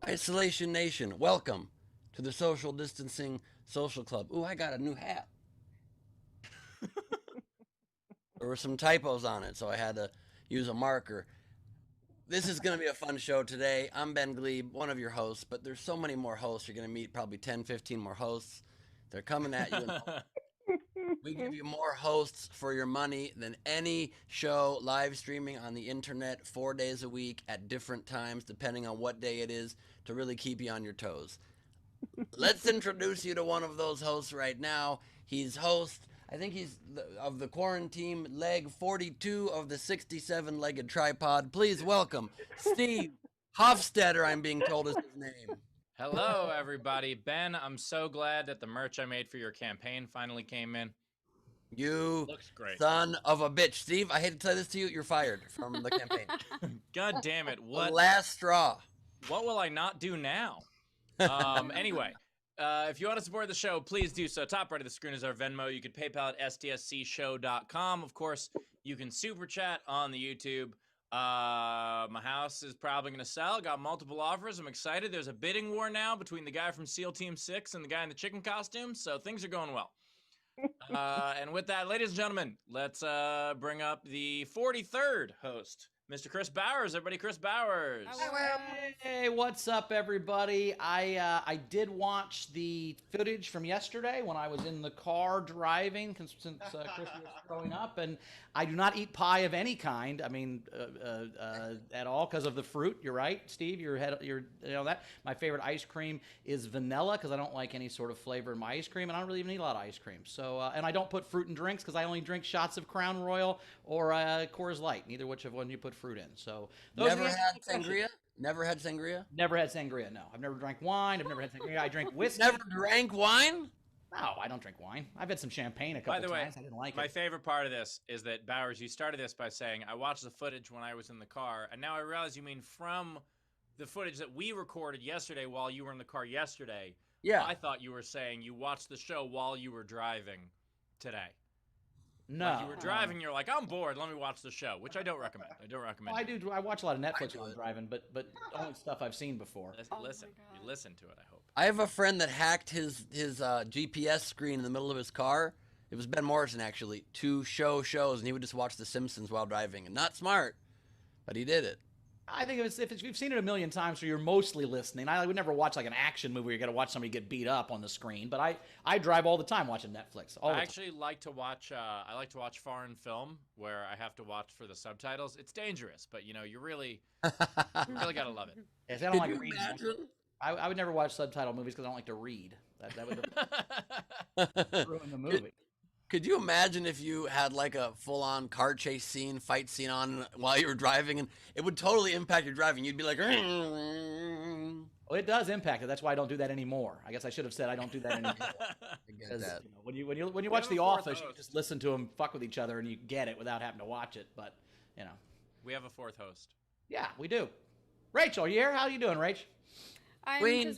Isolation Nation, welcome to the Social Distancing Social Club. Ooh, I got a new hat. There were some typos on it, so I had to use a marker. This is going to be a fun show today. I'm Ben Gleib, one of your hosts, but there's so many more hosts. You're going to meet probably 10, 15 more hosts. They're coming at you. We give you more hosts for your money than any show live streaming on the internet 4 days a week at different times, depending on what day it is, to really keep you on your toes. Let's introduce you to one of those hosts right now. He's host, I think of the quarantine leg 42 of the 67-legged tripod. Please welcome Steve Hofstetter, I'm being told is his name. Hello, everybody. Ben, I'm so glad that the merch I made for your campaign finally came in. You Looks great. son of a bitch. Steve, I hate to tell this to you, you're fired from the campaign. God damn it. The What last straw. will I not do now? Anyway, if you want to support the show, please do so. Top right of the screen is our Venmo. You can PayPal at sdscshow.com. Of course, you can super chat on the YouTube. My house is probably going to sell. Got multiple offers. I'm excited. There's a bidding war now between the guy from SEAL Team 6 and the guy in the chicken costume, so things are going well. And with that, ladies and gentlemen, let's bring up the 43rd host, Mr. Chris Bowers. Everybody, Chris Bowers. Hey, what's up, everybody? I did watch the footage from yesterday when I was in the car driving since Chris was growing up, and I do not eat pie of any kind. I mean, at all because of the fruit. You're right, Steve. You're you know that. My favorite ice cream is vanilla because I don't like any sort of flavor in my ice cream, and I don't really even eat a lot of ice cream. So, and I don't put fruit in drinks because I only drink shots of Crown Royal or Coors Light. Neither which of one you put fruit in. So, Never had sangria? Never had sangria? Never had sangria, no. I've never drank wine. I've never had sangria. I drink whiskey. Never drank wine? No, I don't drink wine. I've had some champagne a couple By the way, times. I didn't like my it. favorite part of this is that, Bowers, you started this by saying, I watched the footage when I was in the car, and now I realize you mean from the footage that we recorded yesterday while you were in the car yesterday. Yeah. I thought you were saying you watched the show while you were driving today. No. Like you were driving, you're like, I'm bored, let me watch the show, which I don't recommend. I don't recommend. Well, I do. I watch a lot of Netflix do while I'm it. driving, but only stuff I've seen before. Listen, my you God. listen to it, I hope. I have a friend that hacked his GPS screen in the middle of his car. It was Ben Morrison, actually, to show shows, and he would just watch The Simpsons while driving. And not smart, but he did it. I think if you've seen it a million times, so you're mostly listening. I would never watch like an action movie where you got to watch somebody get beat up on the screen. But I drive all the time watching Netflix. All the I time. actually like to watch. I like to watch foreign film where I have to watch for the subtitles. It's dangerous, but you really gotta love it. Yes, I don't Could like you reading. imagine? I would never watch subtitle movies because I don't like to read. That would ruin the movie. Could you imagine if you had like a full-on car chase scene, fight scene on while you were driving, and it would totally impact your driving? You'd be like, Well, it does impact it. That's why I don't do that anymore. I guess I should have said I don't do that anymore. I get Because that. when you watch have The a fourth Office, you host. just listen to them fuck with each other and you get it without having to watch it. But you know, We have a fourth host. yeah, we do. Rachel, you here? How you doing, Rach? Queen.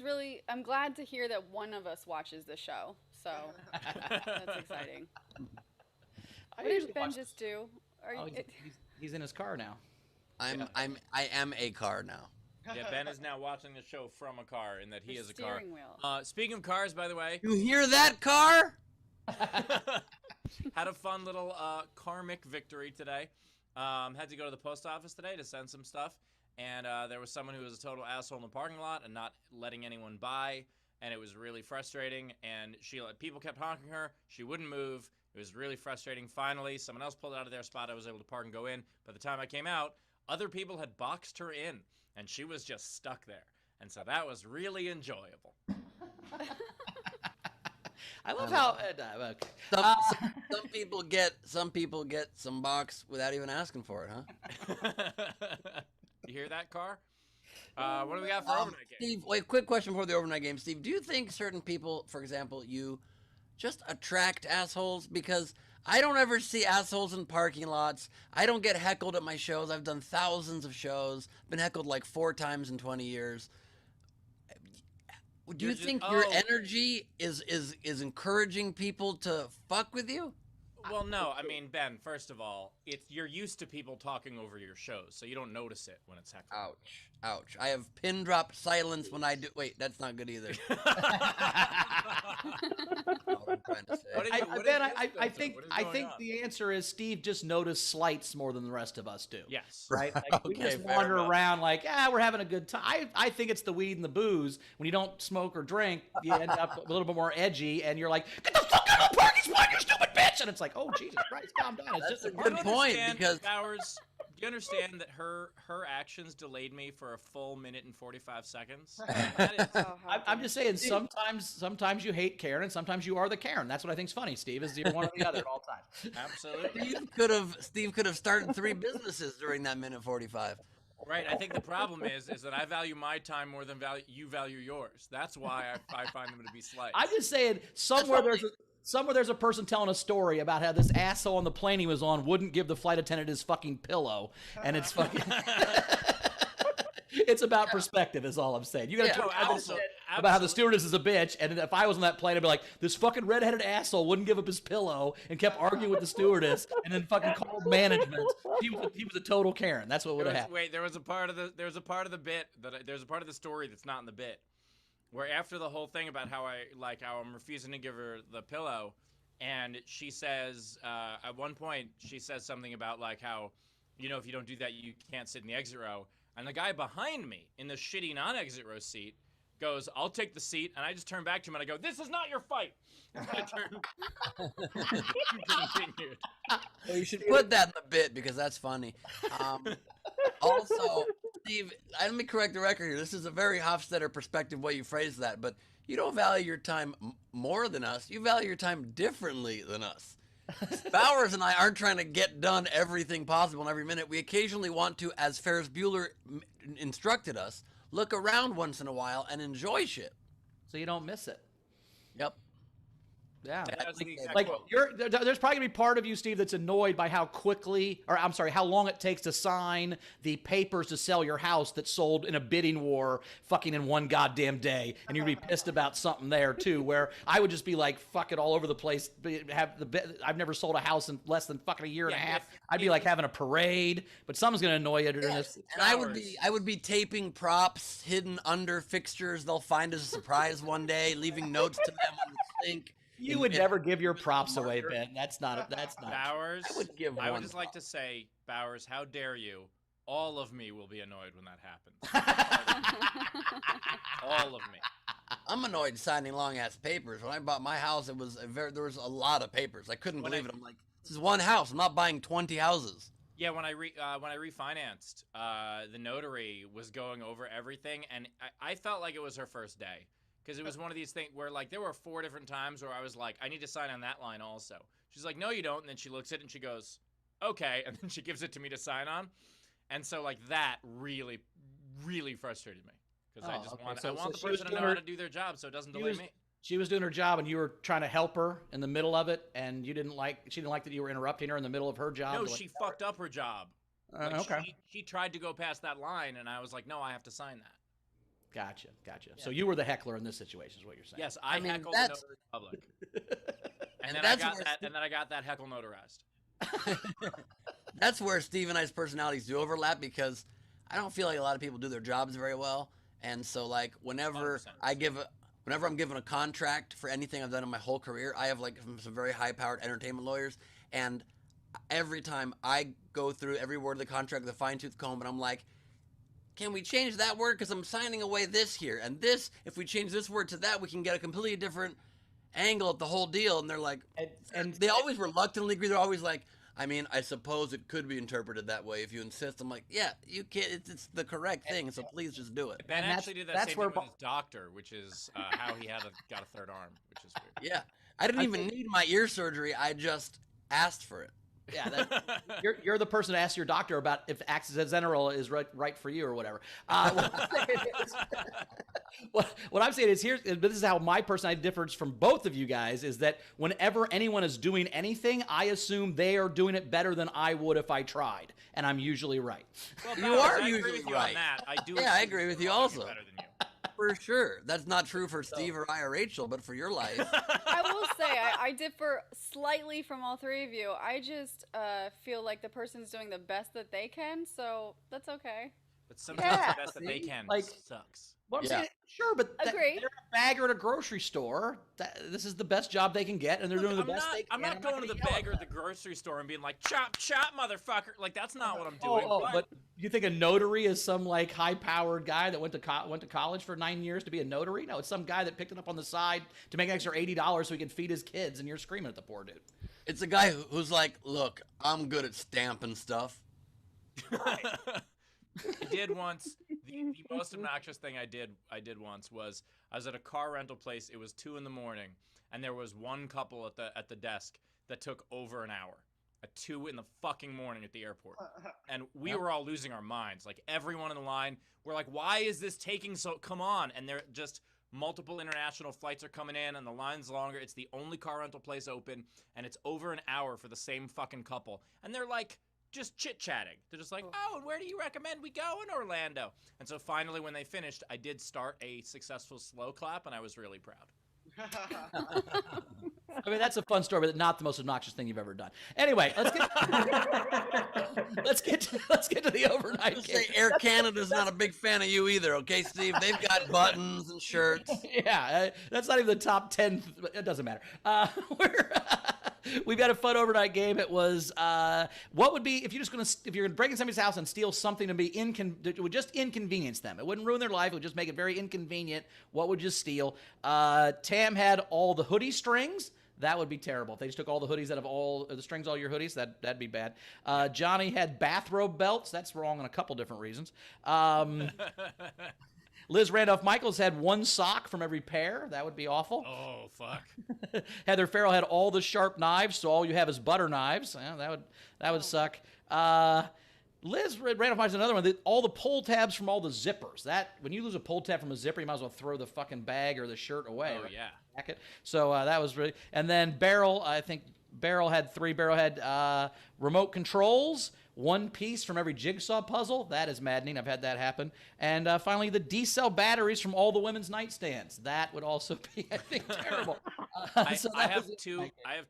I'm glad to hear that one of us watches the show. So that's exciting. I What did usually Ben watch- just do? Are Oh, you, he's in his car now. I am a car now. Yeah, Ben is now watching the show from a car, in that he the is a car. steering wheel. Speaking of cars, by the way, You hear that, car? had a fun little karmic victory today. Had to go to the post office today to send some stuff, and there was someone who was a total asshole in the parking lot and not letting anyone by, and it was really frustrating. And people kept honking her. She wouldn't move. It was really frustrating. Finally, someone else pulled out of their spot. I was able to park and go in. By the time I came out, other people had boxed her in, and she was just stuck there. And so that was really enjoyable. I love how. Okay. Some people get some box without even asking for it, huh? You hear that, car? What do we got for overnight game? Steve, wait, quick question before the overnight game. Steve, do you think certain people, for example, you just attract assholes? Because I don't ever see assholes in parking lots. I don't get heckled at my shows. I've done thousands of shows. Been heckled like 4 times in 20 years. Do you You're just- think your oh. energy is encouraging people to fuck with you? Well, no, I mean, Ben, first of all, you're used to people talking over your shows, so you don't notice it when it's heckling. Ouch. Ouch. I have pin drop silence when I do. Wait, that's not good either. What I'm trying to say. I think the answer is Steve just noticed slights more than the rest of us do. Yes. Right? Like, we Okay, just fair wander enough. around like, we're having a good time. I think it's the weed and the booze. When you don't smoke or drink, you end up a little bit more edgy, and you're like, get the fuck out of the parking spot, you stupid bitch! And it's like, oh, Jesus Christ, calm down. It's just a Good point, because Bowers, do you understand that her actions delayed me for a full minute and 45 seconds? That is, Oh, how I'm dare just saying, sometimes you hate Karen, and sometimes you are the Karen. That's what I think's funny, Steve, is you're one or the other at all times. absolutely. Steve could have started 3 businesses during that minute 45. Right. I think the problem is that I value my time more than you value yours. That's why I find them to be slight. I'm just saying, somewhere there's a person telling a story about how this asshole on the plane he was on wouldn't give the flight attendant his fucking pillow, and it's fucking. It's about perspective, is all I'm saying. You gotta Yeah, talk absolutely. about how the stewardess is a bitch, and if I was on that plane, I'd be like, this fucking redheaded asshole wouldn't give up his pillow and kept arguing with the stewardess, and then fucking called management. He was a total Karen. That's what would have happened. Wait, there was a part of the story that's not in the bit, where after the whole thing about how I'm refusing to give her the pillow, and she says at one point she says something about like how, if you don't do that you can't sit in the exit row, and the guy behind me in the shitty non-exit row seat goes, I'll take the seat, and I just turn back to him and I go, this is not your fight. And I continued. Well, you should put that in the bit because that's funny. Also, Steve, let me correct the record here. This is a very Hofstetter perspective way you phrase that, but you don't value your time more than us. You value your time differently than us. Bowers and I aren't trying to get done everything possible in every minute. We occasionally want to, as Ferris Bueller instructed us, look around once in a while and enjoy shit. So you don't miss it. Yep. Yeah. That's the exact Like quote. there's probably gonna be part of you, Steve, that's annoyed by how how long it takes to sign the papers to sell your house that sold in a bidding war fucking in one goddamn day, and you'd be pissed about something there too, where I would just be like fuck it all over the place. I've never sold a house in less than fucking a year and a half. I'd be like having a parade, but something's gonna annoy you during this. And I would be taping props hidden under fixtures they'll find as a surprise one day, leaving notes to them on the sink. You would never give your props away, Ben. That's not. Bowers, I would just like to say, Bowers, how dare you? All of me will be annoyed when that happens. All of me. I'm annoyed signing long ass papers. When I bought my house, there was a lot of papers. I couldn't believe it. I'm like, this is one house. I'm not buying 20 houses. Yeah, when I refinanced, the notary was going over everything, and I felt like it was her first day. Because it was one of these things where, like, there were 4 different times where I was like, I need to sign on that line also. She's like, no, you don't. And then she looks at it and she goes, okay. And then she gives it to me to sign on. And so, like, that really, really frustrated me. Because I want the person to know how to do their job so it doesn't delay me. She was doing her job, and you were trying to help her in the middle of it, and she didn't like that you were interrupting her in the middle of her job. No, she fucked up her job. Okay. She tried to go past that line, and I was like, no, I have to sign that. Gotcha. So you were the heckler in this situation, is what you're saying. Yes, I heckled the notary public. And then I got that heckle notarized. That's where Steve and I's personalities do overlap, because I don't feel like a lot of people do their jobs very well. And so, like, whenever 100%. whenever I'm given a contract for anything I've done in my whole career, I have like some very high-powered entertainment lawyers, and every time I go through every word of the contract with a fine-tooth comb, and I'm like, can we change that word? Because I'm signing away this here. And this, if we change this word to that, we can get a completely different angle at the whole deal. And they're like, and they always reluctantly agree. They're always like, I mean, I suppose it could be interpreted that way if you insist. I'm like, yeah, you can't. It's the correct thing, so please just do it. Ben actually did that same thing with his doctor, which is how he got a third arm, which is weird. Yeah, I didn't even need my ear surgery. I just asked for it. Yeah, you're the person to ask your doctor about if accidental is right for you or whatever. What I'm saying is this is how my personality differs from both of you guys, is that whenever anyone is doing anything, I assume they are doing it better than I would if I tried, and I'm usually right. Well, You are I agree usually with you right. on that. I do. Yeah, I agree with you also. Better than you. For sure. That's not true for Steve or I or Rachel, but for your life. I will say I differ slightly from all three of you. I just feel like the person's doing the best that they can, so that's okay. But sometimes Yeah, the best that they see? can Like- sucks. Well, I'm Yeah. saying, sure, but Agree. they're a bagger at a grocery store. This is the best job they can get, and they're doing the best they can. I'm not going to the gonna yell at bagger at them. the grocery store and being like, chop, chop, motherfucker. Like, that's not what I'm doing. But you think a notary is some like high-powered guy that went to college for 9 years to be a notary? No, it's some guy that picked it up on the side to make an extra $80 so he can feed his kids, and you're screaming at the poor dude. It's a guy who's like, look, I'm good at stamping stuff. I did once. The most obnoxious thing I did once was I was at a car rental place. It was 2 a.m, and there was one couple at the desk that took over an hour at 2 a.m. at the airport, and we were all losing our minds. Like everyone in the line, we're like, "Why is this taking so? Come on!" And they're just multiple international flights are coming in, and the line's longer. It's the only car rental place open, and it's over an hour for the same fucking couple, and they're like. Just chit-chatting. They're just like, oh, and where do you recommend we go in Orlando? And so finally, when they finished, I did start a successful slow clap, and I was really proud. I mean, that's a fun story, but not the most obnoxious thing you've ever done. Anyway, let's get to the overnight Just game. say Air Canada's not a big fan of you either, okay, Steve? They've got buttons and shirts. Yeah, that's not even the top 10. It doesn't matter. We've got a fun overnight game. It was what would be if you're gonna break in somebody's house and steal something it would just inconvenience them. It wouldn't ruin their life. It would just make it very inconvenient. What would you steal? Tam had all the hoodie strings. That would be terrible. If they just took all the hoodies out of all the strings, all your hoodies, that'd be bad. Johnny had bathrobe belts. That's wrong on a couple different reasons. Liz Randolph-Michaels had one sock from every pair. That would be awful. Oh, fuck. Heather Farrell had all the sharp knives, so all you have is butter knives. Yeah, that would suck. Liz Randolph-Michaels another one. All the pull tabs from all the zippers. When you lose a pull tab from a zipper, you might as well throw the fucking bag or the shirt away. Oh, right? yeah. Jacket. So that was really. And then Beryl, I think Beryl had 3. Beryl had remote controls. One piece from every jigsaw puzzle. That is maddening. I've had that happen. And finally, the D-cell batteries from all the women's nightstands. That would also be, I think, terrible. I have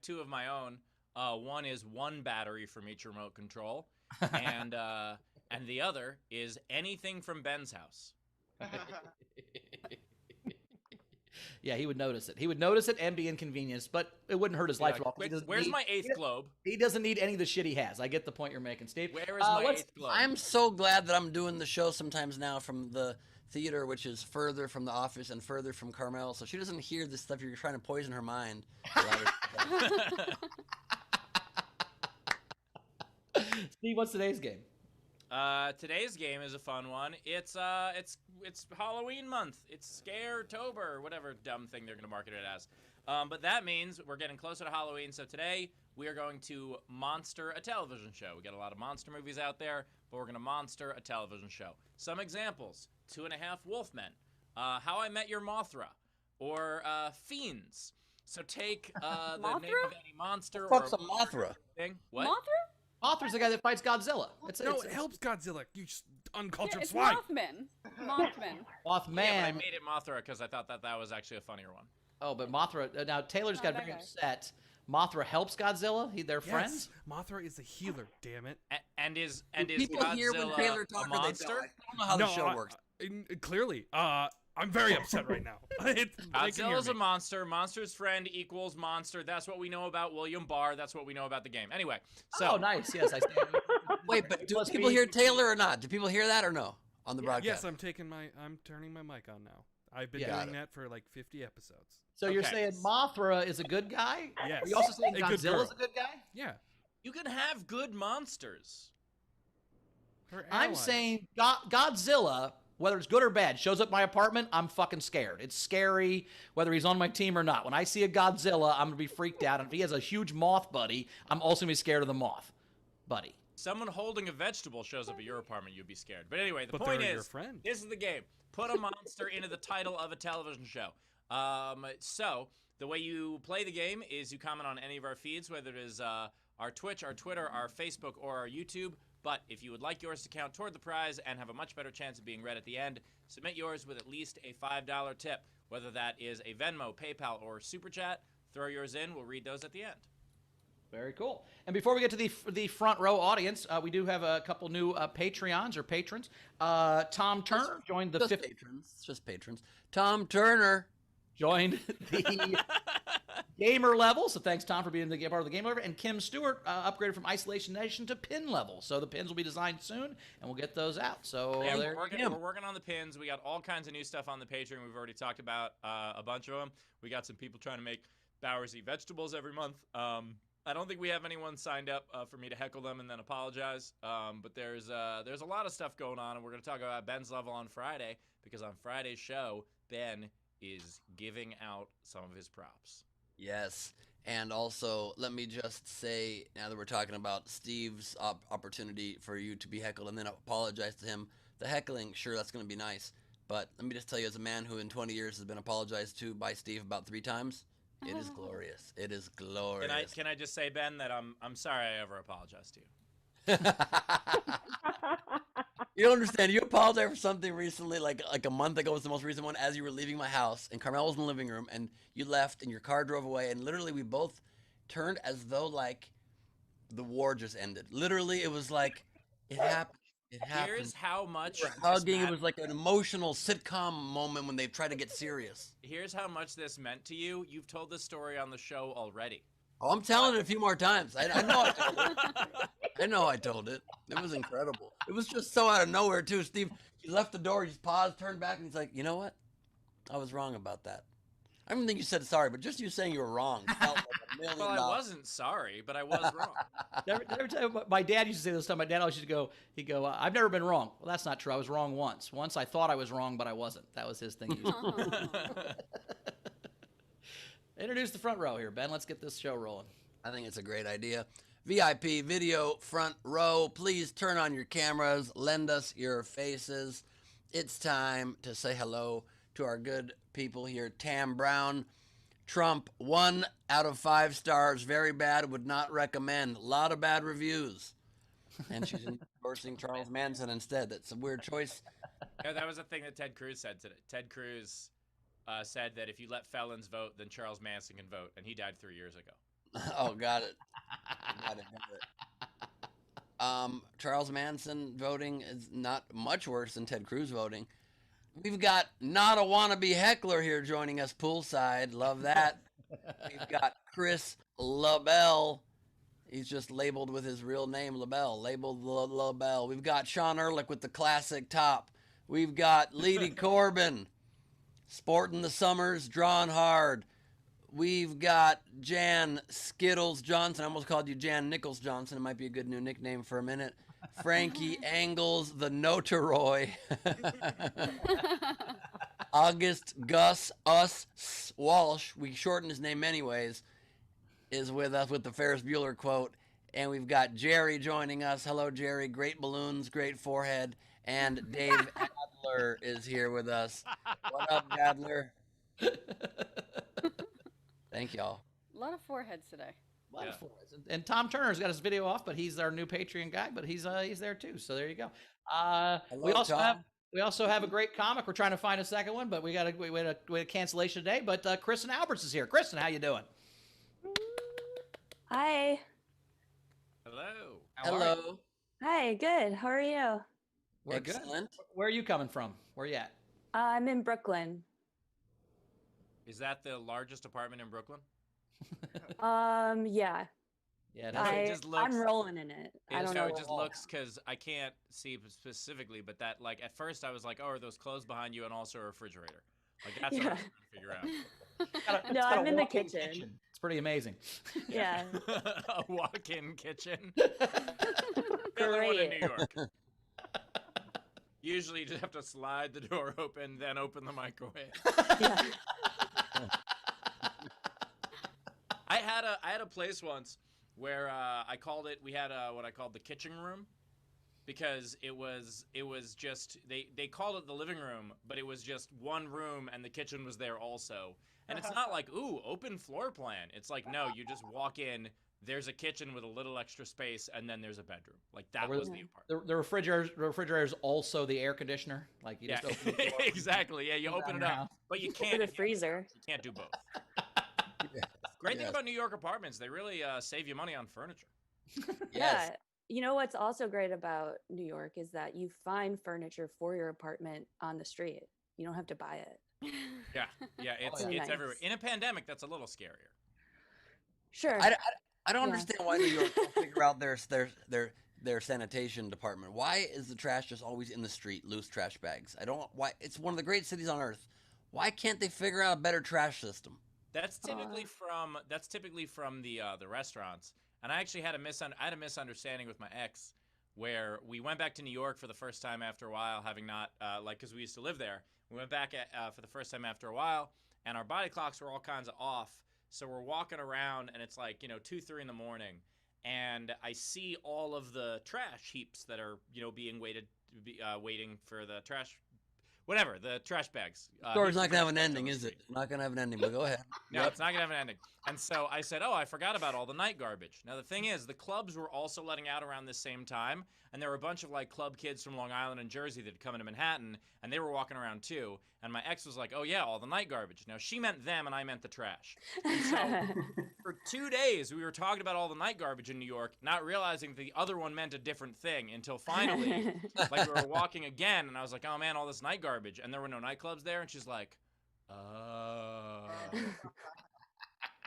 two of my own. One is one battery from each remote control, and the other is anything from Ben's house. Yeah, he would notice it. He would notice it and be inconvenienced, but it wouldn't hurt his life at all. Where's my 8th globe? He doesn't need any of the shit he has. I get the point you're making, Steve. Where is my 8th globe? I'm so glad that I'm doing the show sometimes now from the theater, which is further from the office and further from Carmel, so she doesn't hear this stuff. You're trying to poison her mind. Steve, what's today's game? Today's game is a fun one. It's Halloween month. It's Scare-tober, whatever dumb thing they're going to market it as. But that means we're getting closer to Halloween. So today we are going to monster a television show. We got a lot of monster movies out there, but we're going to monster a television show. Some examples: 2.5 Wolfmen, How I Met Your Mothra, or Fiends. So take the name of any monster or What's a Mothra? thing. What? Mothra? Mothra's the guy that fights Godzilla. It helps Godzilla. You uncultured It's swine. Mothman. Mothman. Yeah, but I made it Mothra because I thought that was actually a funnier one. Oh, but Mothra. Now Taylor's got that very guy. upset. Mothra helps Godzilla. They're Yes, friends. Mothra is a healer. Damn it. And is People Godzilla hear when Taylor a talks, or they monster? don't. I don't know how the show works. Clearly, I'm very upset right now. They can hear Godzilla's a me. monster. Monster's friend equals monster. That's what we know about William Barr. That's what we know about the game. Anyway, so Oh, nice. Yes, I stand. Wait, but do Must people be- hear Taylor or not? Do people hear that or no on the broadcast? Yes, I'm turning my mic on now. I've been Yeah. doing that for like 50 episodes. So you're Okay. saying Mothra is a good guy? Yes. Are you also saying A good Godzilla's girl. a good guy? Yeah. you can have good monsters. Her I'm ally. saying Godzilla, whether it's good or bad, shows up at my apartment, I'm fucking scared. It's scary whether he's on my team or not. When I see a Godzilla, I'm going to be freaked out. And if he has a huge moth buddy, I'm also going to be scared of the moth buddy. Someone holding a vegetable shows up at your apartment, you'd be scared. But anyway, the But point they're your is, friend. this is the game. Put a monster into the title of a television show. So the way you play the game is you comment on any of our feeds, whether it is our Twitch, our Twitter, our Facebook, or our YouTube. But if you would like yours to count toward the prize and have a much better chance of being read at the end, submit yours with at least a $5 tip. Whether that is a Venmo, PayPal, or Super Chat, throw yours in. We'll read those at the end. Very cool. And before we get to the front row audience, we do have a couple new Patreons or patrons. Tom Turner joined the Just patrons. It's just patrons. Tom Turner joined the gamer level. So thanks, Tom, for being part of the game level. And Kim Stewart upgraded from Isolation Nation to pin level. So the pins will be designed soon, and we'll get those out. So yeah, we're working on the pins. We got all kinds of new stuff on the Patreon. We've already talked about a bunch of them. We got some people trying to make Bowers eat vegetables every month. I don't think we have anyone signed up for me to heckle them and then apologize. But there's a lot of stuff going on, and we're going to talk about Ben's level on Friday, because on Friday's show, Ben is giving out some of his props. Yes. And also, let me just say, now that we're talking about Steve's opportunity for you to be heckled and then apologize to him, the heckling, sure, that's going to be nice. But let me just tell you, as a man who in 20 years has been apologized to by Steve about 3 times, it is glorious. It is glorious. Can I just say, Ben, that I'm sorry I ever apologized to you. You don't understand. You apologized for something recently, like a month ago was the most recent one, as you were leaving my house, and Carmel was in the living room, and you left, and your car drove away, and literally we both turned as though, like, the war just ended. Literally, it was like, it happened. It happened. Here's how much we were hugging. It was like an emotional sitcom moment when they try to get serious. Here's how much this meant to you. You've told this story on the show already. Oh, I'm telling it a few more times. I know I told it. I know I told it. It was incredible. It was just so out of nowhere, too. Steve, he left the door, he just paused, turned back, and he's like, you know what? I was wrong about that. I don't think you said sorry, but just you saying you were wrong felt like $1 million. Well, I wasn't sorry, but I was wrong. Every time my dad used to say this stuff, my dad always used to go, I've never been wrong. Well, that's not true. I was wrong once. Once I thought I was wrong, but I wasn't. That was his thing. Introduce the front row here, Ben. Let's get this show rolling. I think it's a great idea. VIP video front row. Please turn on your cameras. Lend us your faces. It's time to say hello to our good people here. Tam Brown. Trump, 1 out of 5 stars. Very bad. Would not recommend. A lot of bad reviews. And she's endorsing Charles Manson instead. That's a weird choice. Yeah, that was a thing that Ted Cruz said today. Ted Cruz said that if you let felons vote, then Charles Manson can vote. And he died 3 years ago. Oh, got it. Got it. Charles Manson voting is not much worse than Ted Cruz voting. We've got not a wannabe heckler here joining us poolside. Love that. We've got Chris LaBelle. He's just labeled with his real name, LaBelle. Labeled LaBelle. We've got Sean Ehrlich with the classic top. We've got Leedy Corbin. Sporting the summers, drawn hard. We've got Jan Skittles Johnson. I almost called you Jan Nichols Johnson. It might be a good new nickname for a minute. Frankie Angles, the Notoroy. August Gus Walsh, we shorten his name anyways, is with us with the Ferris Bueller quote. And we've got Jerry joining us. Hello, Jerry. Great balloons, great forehead. And Dave Adler is here with us. What up, Adler? Thank y'all. A lot of foreheads today. A lot of foreheads. And Tom Turner's got his video off, but he's our new Patreon guy. But he's there too. So there you go. We also have a great comic. We're trying to find a second one, but we had a cancellation today. But Kristen Alberts is here. Kristen, how you doing? Hi. Hello. Hello. Hi, good. How are you? We're Excellent. good. Where are you coming from? Where are you at? I'm in Brooklyn. Is that the largest apartment in Brooklyn? Yeah. Yeah, It just looks- I'm rolling in it. I don't know. It just looks, because I can't see specifically, but that, like, at first I was like, oh, are those clothes behind you and also a refrigerator? Like, that's what I was trying to figure out. No, I'm in the kitchen. It's pretty amazing. Yeah. A walk-in kitchen. Great. Another one in New York. Usually you just have to slide the door open, then open the microwave. Yeah. I had a place once where we had what I called the kitchen room, because it was just they called it the living room, but it was just one room and the kitchen was there also. And it's not like, ooh, open floor plan. It's like, no, you just walk in, there's a kitchen with a little extra space, and then there's a bedroom. Like that Where was the apartment. The refrigerator is also the air conditioner. Like you Yeah, just open the door. exactly. Yeah, you Put it open on it your up, house. but you With can't. a freezer. You can't do both. Yeah. Great thing Yes. about New York apartments, they really save you money on furniture. Yes. Yeah. You know what's also great about New York is that you find furniture for your apartment on the street. You don't have to buy it. Yeah, yeah, it's yeah. it's everywhere. Nice. In a pandemic, that's a little scarier. Sure. I don't Yeah. understand why New York don't figure out their sanitation department. Why is the trash just always in the street, loose trash bags? I don't. Why it's one of the great cities on earth. Why can't they figure out a better trash system? That's typically from the restaurants. And I actually had a misunderstanding with my ex, where we went back to New York for the first time after a while, having not because we used to live there. We went back for the first time after a while, and our body clocks were all kinds of off. So we're walking around, and it's like 2, 3 in the morning, and I see all of the trash heaps that are being waiting for the trash. Whatever, the trash bags. Story's heaps of not gonna have trash an bags on ending, the is it? street. Not gonna have an ending. But go ahead. No, it's not going to have an ending. And so I said, I forgot about all the night garbage. Now, the thing is, the clubs were also letting out around the same time, and there were a bunch of, club kids from Long Island and Jersey that had come into Manhattan, and they were walking around, too. And my ex was like, oh, yeah, all the night garbage. Now, she meant them, and I meant the trash. And so for 2 days, we were talking about all the night garbage in New York, not realizing the other one meant a different thing until finally, we were walking again, and I was like, oh, man, all this night garbage. And there were no nightclubs there, and she's like, oh.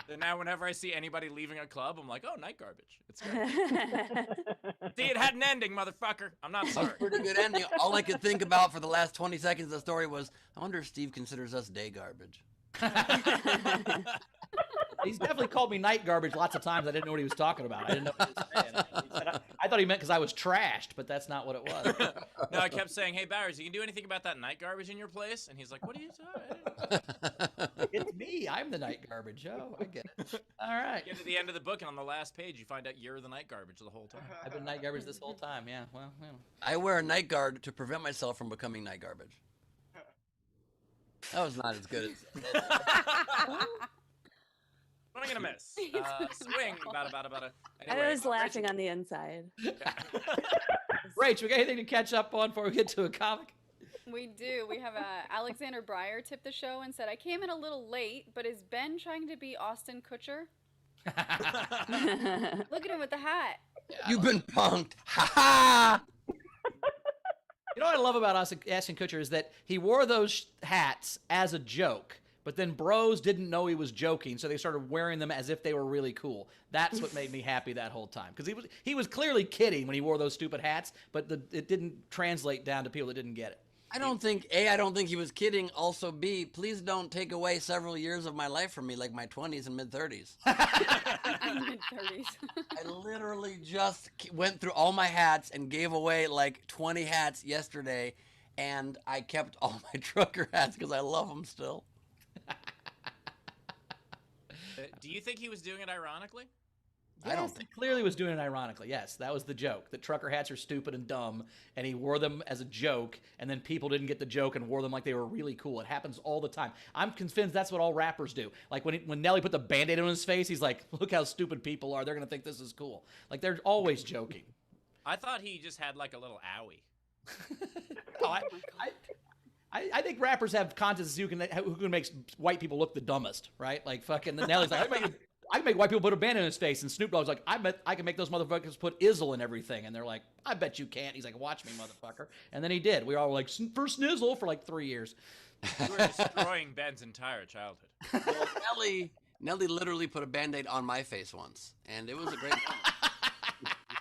And now whenever I see anybody leaving a club, I'm like, oh, night garbage. It's good. See, it had an ending, motherfucker. I'm not That was sorry. a pretty good ending. All I could think about for the last 20 seconds of the story was, I wonder if Steve considers us day garbage. He's definitely called me night garbage lots of times. I didn't know what he was talking about. I didn't know what he was saying. He said, I thought he meant because I was trashed, but that's not what it was. No, I kept saying, hey, Bowers, you can do anything about that night garbage in your place? And he's like, what are you talking? It's me. I'm the night garbage. Oh, I get it. All right. Get to the end of the book, and on the last page, you find out you're the night garbage the whole time. I've been night garbage this whole time. Yeah. Well. I wear a night guard to prevent myself from becoming night garbage. That was not as good as. What am I gonna miss? Swing, bada. I was laughing on the inside. Rach, we got anything to catch up on before we get to a comic? We do. We have Alexander Breyer tipped the show and said, I came in a little late, but is Ben trying to be Austin Kutcher? Look at him with the hat. You've been punked. Ha ha! You know what I love about Ashton Kutcher is that he wore those hats as a joke, but then bros didn't know he was joking, so they started wearing them as if they were really cool. That's what made me happy that whole time, because he was clearly kidding when he wore those stupid hats, but it didn't translate down to people that didn't get it. I don't think he was kidding. Also, B, please don't take away several years of my life from me, like my 20s and mid-30s. Mid-30s. I literally just went through all my hats and gave away like 20 hats yesterday, and I kept all my trucker hats because I love them still. Do you think he was doing it ironically? I don't Yes, think he clearly was doing it ironically. Yes, that was the joke. That trucker hats are stupid and dumb, and he wore them as a joke, and then people didn't get the joke and wore them like they were really cool. It happens all the time. I'm convinced that's what all rappers do. Like when Nelly put the Band-Aid on his face, he's like, look how stupid people are. They're going to think this is cool. Like, they're always joking. I thought he just had like a little owie. Oh, I think rappers have contests who can make white people look the dumbest, right? Like fucking Nelly's like, I can make white people put a band in his face, and Snoop Dogg's like, I bet I can make those motherfuckers put Izzle in everything, and they're like, I bet you can't. He's like, watch me, motherfucker, and then he did. We all were like, for Snizzle for like 3 years. You were destroying Ben's entire childhood. well, Nelly literally put a Band-Aid on my face once, and it was a great moment.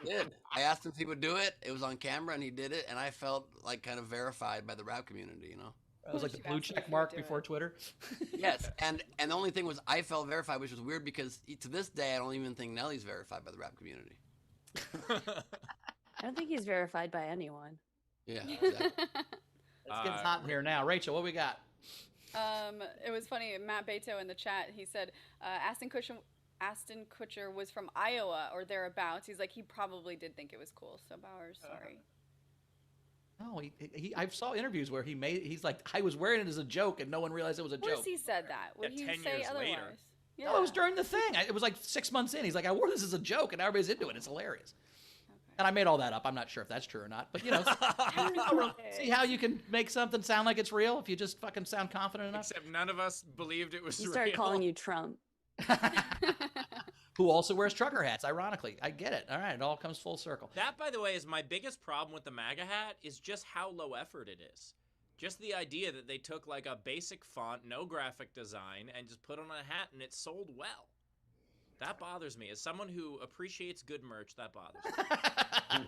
He did. I asked him if he would do it. It was on camera, and he did it, and I felt like kind of verified by the rap community, you know? It was like the blue check mark before Twitter. Yes, and the only thing was I felt verified, which was weird because to this day I don't even think Nelly's verified by the rap community. I don't think he's verified by anyone. Yeah, exactly. It's getting hot in here now. Rachel, what we got? It was funny. Matt Beto in the chat, he said Aston Kutcher was from Iowa or thereabouts. He's like, he probably did think it was cool. So Bowers, sorry. No, I saw interviews where he's like, I was wearing it as a joke, and no one realized it was a Of course joke. he said that. Would Yeah, he 10 say years otherwise? later. Yeah. No, it was during the thing. It was like 6 months in. He's like, I wore this as a joke, and everybody's into it. It's hilarious. And I made all that up. I'm not sure if that's true or not. But, see how you can make something sound like it's real if you just fucking sound confident enough? Except none of us believed it was He real. started calling you Trump. Who also wears trucker hats, ironically. I get it. All right, it all comes full circle. That, by the way, is my biggest problem with the MAGA hat is just how low effort it is. Just the idea that they took like a basic font, no graphic design, and just put on a hat and it sold well. That bothers me. As someone who appreciates good merch, that bothers me.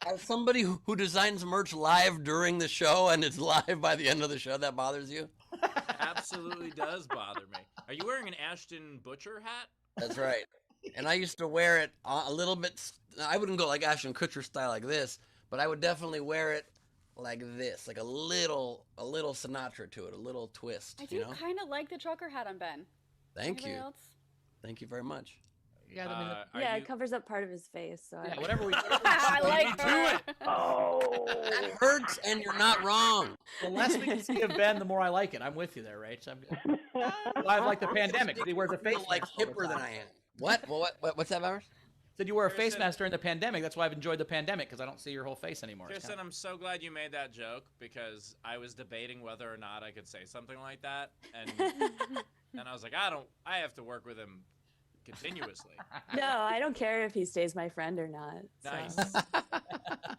As somebody who designs merch live during the show and it's live by the end of the show, that bothers you? Absolutely does bother me. Are you wearing an Ashton Butcher hat? That's right. And I used to wear it a little bit. I wouldn't go like Ashton Kutcher style like this, but I would definitely wear it like this, like a little Sinatra to it, a little twist. I do kind of like the trucker hat on Ben. Thank Anybody you. else? Thank you very much. Yeah, I mean, Yeah, it covers up part of his face. So yeah, whatever we I like her. That hurts, and you're not wrong. the less we can see of Ben, the more I like it. I'm with you there, Rach. I like the pandemic. He wears a face Feel like mask all the hipper than time. I am. What? Well, what's that, Bowers? Said you wear a face Kirsten- mask during the pandemic. That's why I've enjoyed the pandemic, because I don't see your whole face anymore. It's Kirsten, I'm so glad you made that joke because I was debating whether or not I could say something like that, and I was like, I have to work with him continuously. no, I don't care if he stays my friend or not. So, Nice.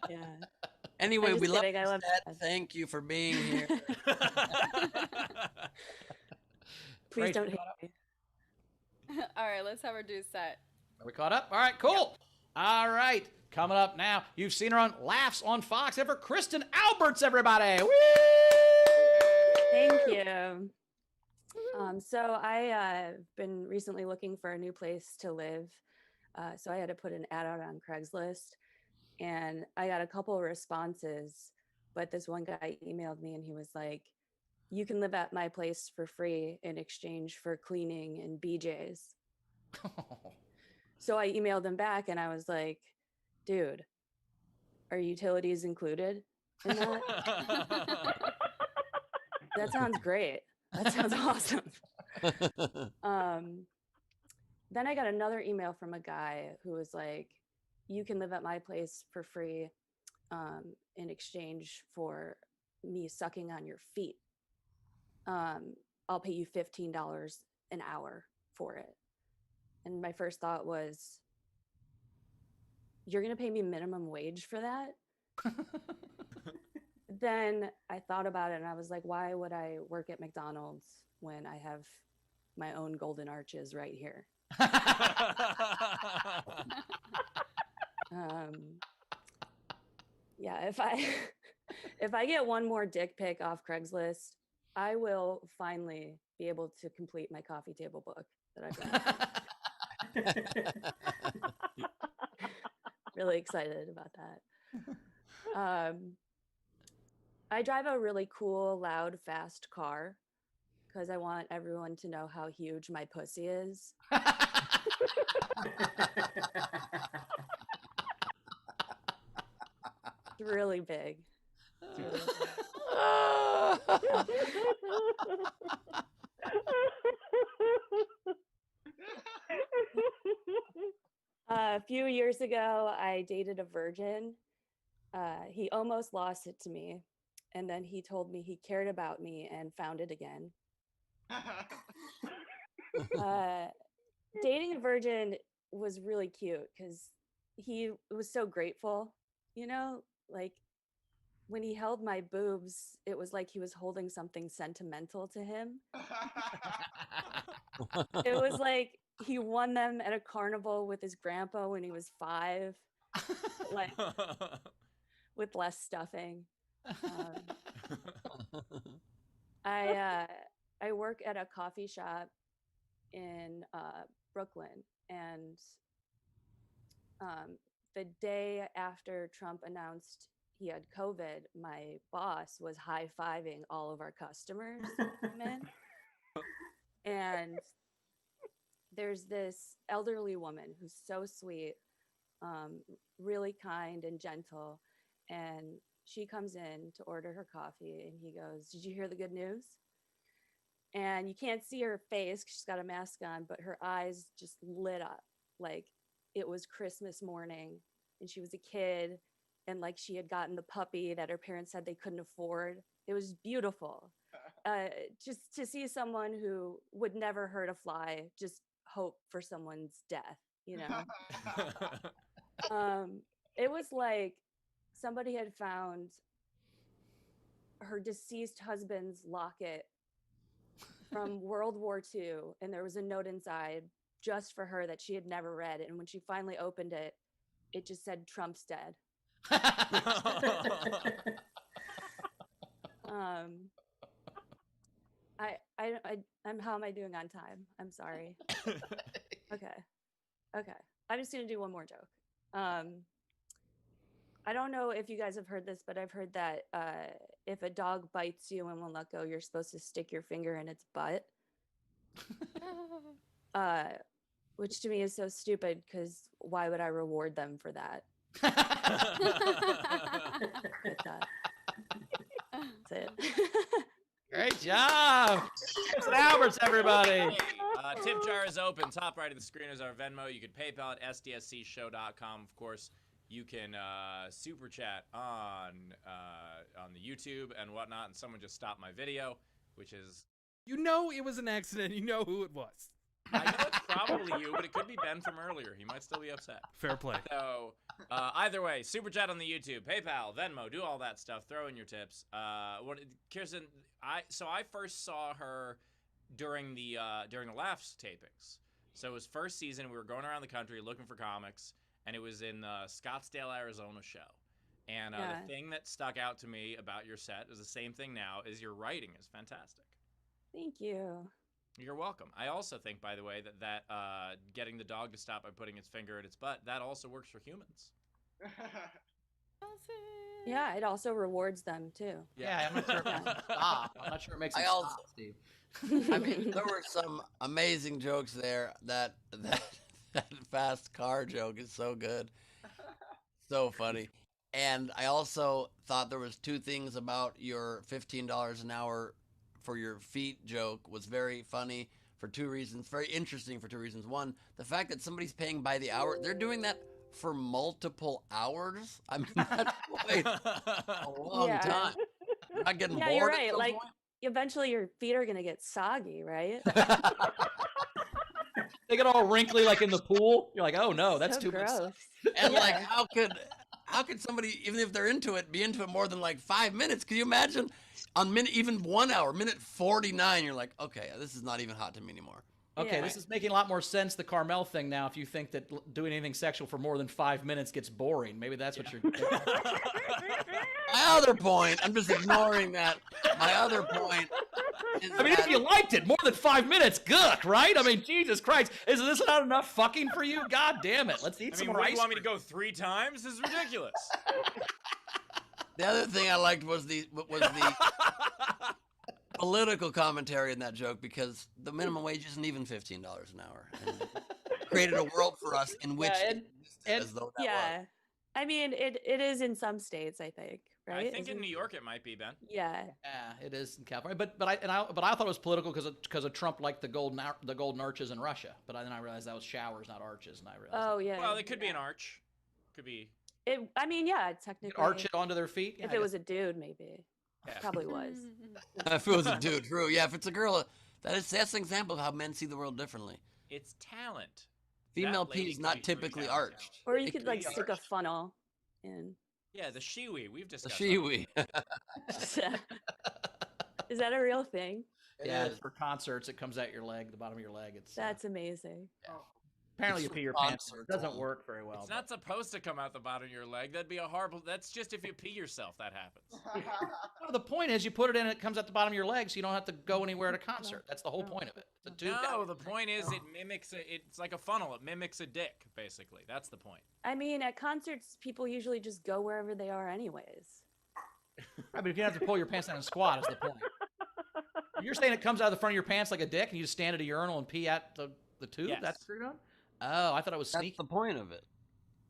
yeah. Anyway, I'm we just love kidding, I you, love Seth. Seth. Thank you for being here. Please Rach, don't we hate caught me. All right, let's have her do set. Are we caught up? All right, cool. All right, coming up now. You've seen her on Laughs on Fox. Ever Kristen Alberts, everybody. Woo! Thank you. So I've been recently looking for a new place to live. So I had to put an ad out on Craigslist, and I got a couple of responses. But this one guy emailed me, and he was like, "You can live at my place for free in exchange for cleaning and BJ's." So I emailed him back, and I was like, "Dude, are utilities included in that?" That sounds great. That sounds awesome. Then I got another email from a guy who was like, "You can live at my place for free in exchange for me sucking on your feet. I'll pay you $15 an hour for it." And my first thought was, "You're going to pay me minimum wage for that?" Then I thought about it and I was like, why would I work at McDonald's when I have my own golden arches right here? Yeah, if I get one more dick pic off Craigslist, I will finally be able to complete my coffee table book that I've got. Really excited about that. I drive a really cool, loud, fast car because I want everyone to know how huge my pussy is. It's really big. It's really big. A few years ago, I dated a virgin. He almost lost it to me. And then he told me he cared about me and found it again. Dating a virgin was really cute because he was so grateful, you know, like when he held my boobs, it was like he was holding something sentimental to him. It was like he won them at a carnival with his grandpa when he was 5, like with less stuffing. I work at a coffee shop in Brooklyn, and the day after Trump announced he had COVID, my boss was high-fiving all of our customers who came in. And there's this elderly woman who's so sweet, really kind and gentle, and she comes in to order her coffee, and he goes, "Did you hear the good news?" and you can't see her face 'cause she's got a mask on, but her eyes just lit up like it was Christmas morning and she was a kid and like she had gotten the puppy that her parents said they couldn't afford. It was beautiful. Just to see someone who would never hurt a fly, just hope for someone's death, you know? It was like somebody had found her deceased husband's locket from World War II, and there was a note inside just for her that she had never read. And when she finally opened it, it just said Trump's dead. I'm how am I doing on time? I'm sorry. Okay. I'm just gonna do one more joke. I don't know if you guys have heard this, but I've heard that if a dog bites you and won't let go, you're supposed to stick your finger in its butt. Which to me is so stupid because why would I reward them for that? That's it. Great job. Kirsten Alberts, everybody. Hey, tip jar is open. Top right of the screen is our Venmo. You can PayPal at sdscshow.com. Of course, you can super chat on the YouTube and whatnot. And someone just stopped my video, which is... You know it was an accident. You know who it was. I know it's probably you, but it could be Ben from earlier. He might still be upset. Fair play. So, either way, super chat on the YouTube, PayPal, Venmo, do all that stuff. Throw in your tips. Kirsten, I first saw her during the Laughs tapings. So it was first season. We were going around the country looking for comics, and it was in the Scottsdale, Arizona show. And the thing that stuck out to me about your set is the same thing now, is your writing is fantastic. Thank you. You're welcome. I also think, by the way, that getting the dog to stop by putting its finger in its butt, that also works for humans. Yeah, it also rewards them too. Yeah, I'm not sure it makes it stop. I'm not sure it makes it stop, Steve. I mean, there were some amazing jokes there. That fast car joke is so good, so funny. And I also thought there was two things about your $15 an hour for your feet joke was very funny for two reasons, very interesting for two reasons. One, the fact that somebody's paying by the hour, they're doing that for multiple hours. I mean, that's quite a long time. You're not getting bored you're at right. some Like, point? eventually your feet are gonna get soggy, right? They get all wrinkly like in the pool. You're like, oh no, that's So too much. gross. And Yeah. like, how could somebody, even if they're into it, be into it more than like 5 minutes? Can you imagine on even 1 hour, minute 49, you're like, okay, this is not even hot to me anymore. Okay, Yeah. this is making a lot more sense, the Carmel thing now, if you think that doing anything sexual for more than 5 minutes gets boring. Maybe that's what you're My other point, I'm just ignoring that. My other point is I mean, if that- you liked it, more than 5 minutes, good, right? I mean, Jesus Christ. Is this not enough fucking for you? God damn it. Let's eat I some mean, more what, ice you want me to cream. go 3 times? This is ridiculous. the other thing I liked was the political commentary in that joke, because the minimum wage isn't even $15 an hour. And it created a world for us in which Yeah, it existed as though that Yeah. was. I mean, it is in some states, I think, right? I think in Isn't- New York it might be, Ben. Yeah. Yeah, it is in California, but I thought it was political because of Trump liked the golden arches in Russia, but then I realized that was showers, not arches, and I realized Oh yeah. Well, it could be an arch. Could be. I mean, yeah, technically. arch it onto their feet. Yeah, if I it guess. was a dude, maybe. Yeah. Probably was. If it was a dude, true. Yeah, if it's a girl, that's an example of how men see the world differently. It's talent. Female That lady pee is could not be pretty typically talented. arched. Or you It could could like be stick a arched. funnel in. Yeah, the shiwi. We've The discussed. shiwi. Is that a real thing? Yeah, It is. for concerts, it comes out your leg, the bottom of your leg. It's That's amazing. apparently you it's pee your for pants. It concerts doesn't only. work very well. It's not supposed to come out the bottom of your leg. That'd be a horrible. That's just if you pee yourself. That happens. Well, the point is, you put it in, it comes at the bottom of your leg, so you don't have to go anywhere at a concert. That's the whole point of it. It's a tube. No, the point is it mimics. It's like a funnel. It mimics a dick, basically. That's the point. I mean, at concerts, people usually just go wherever they are, anyways. I mean, if you don't have to pull your pants down and squat, is the point. You're saying it comes out of the front of your pants like a dick, and you just stand at a urinal and pee at the tube? Yes. That's what you're doing? Oh, I thought it was That's sneaky. the point of it.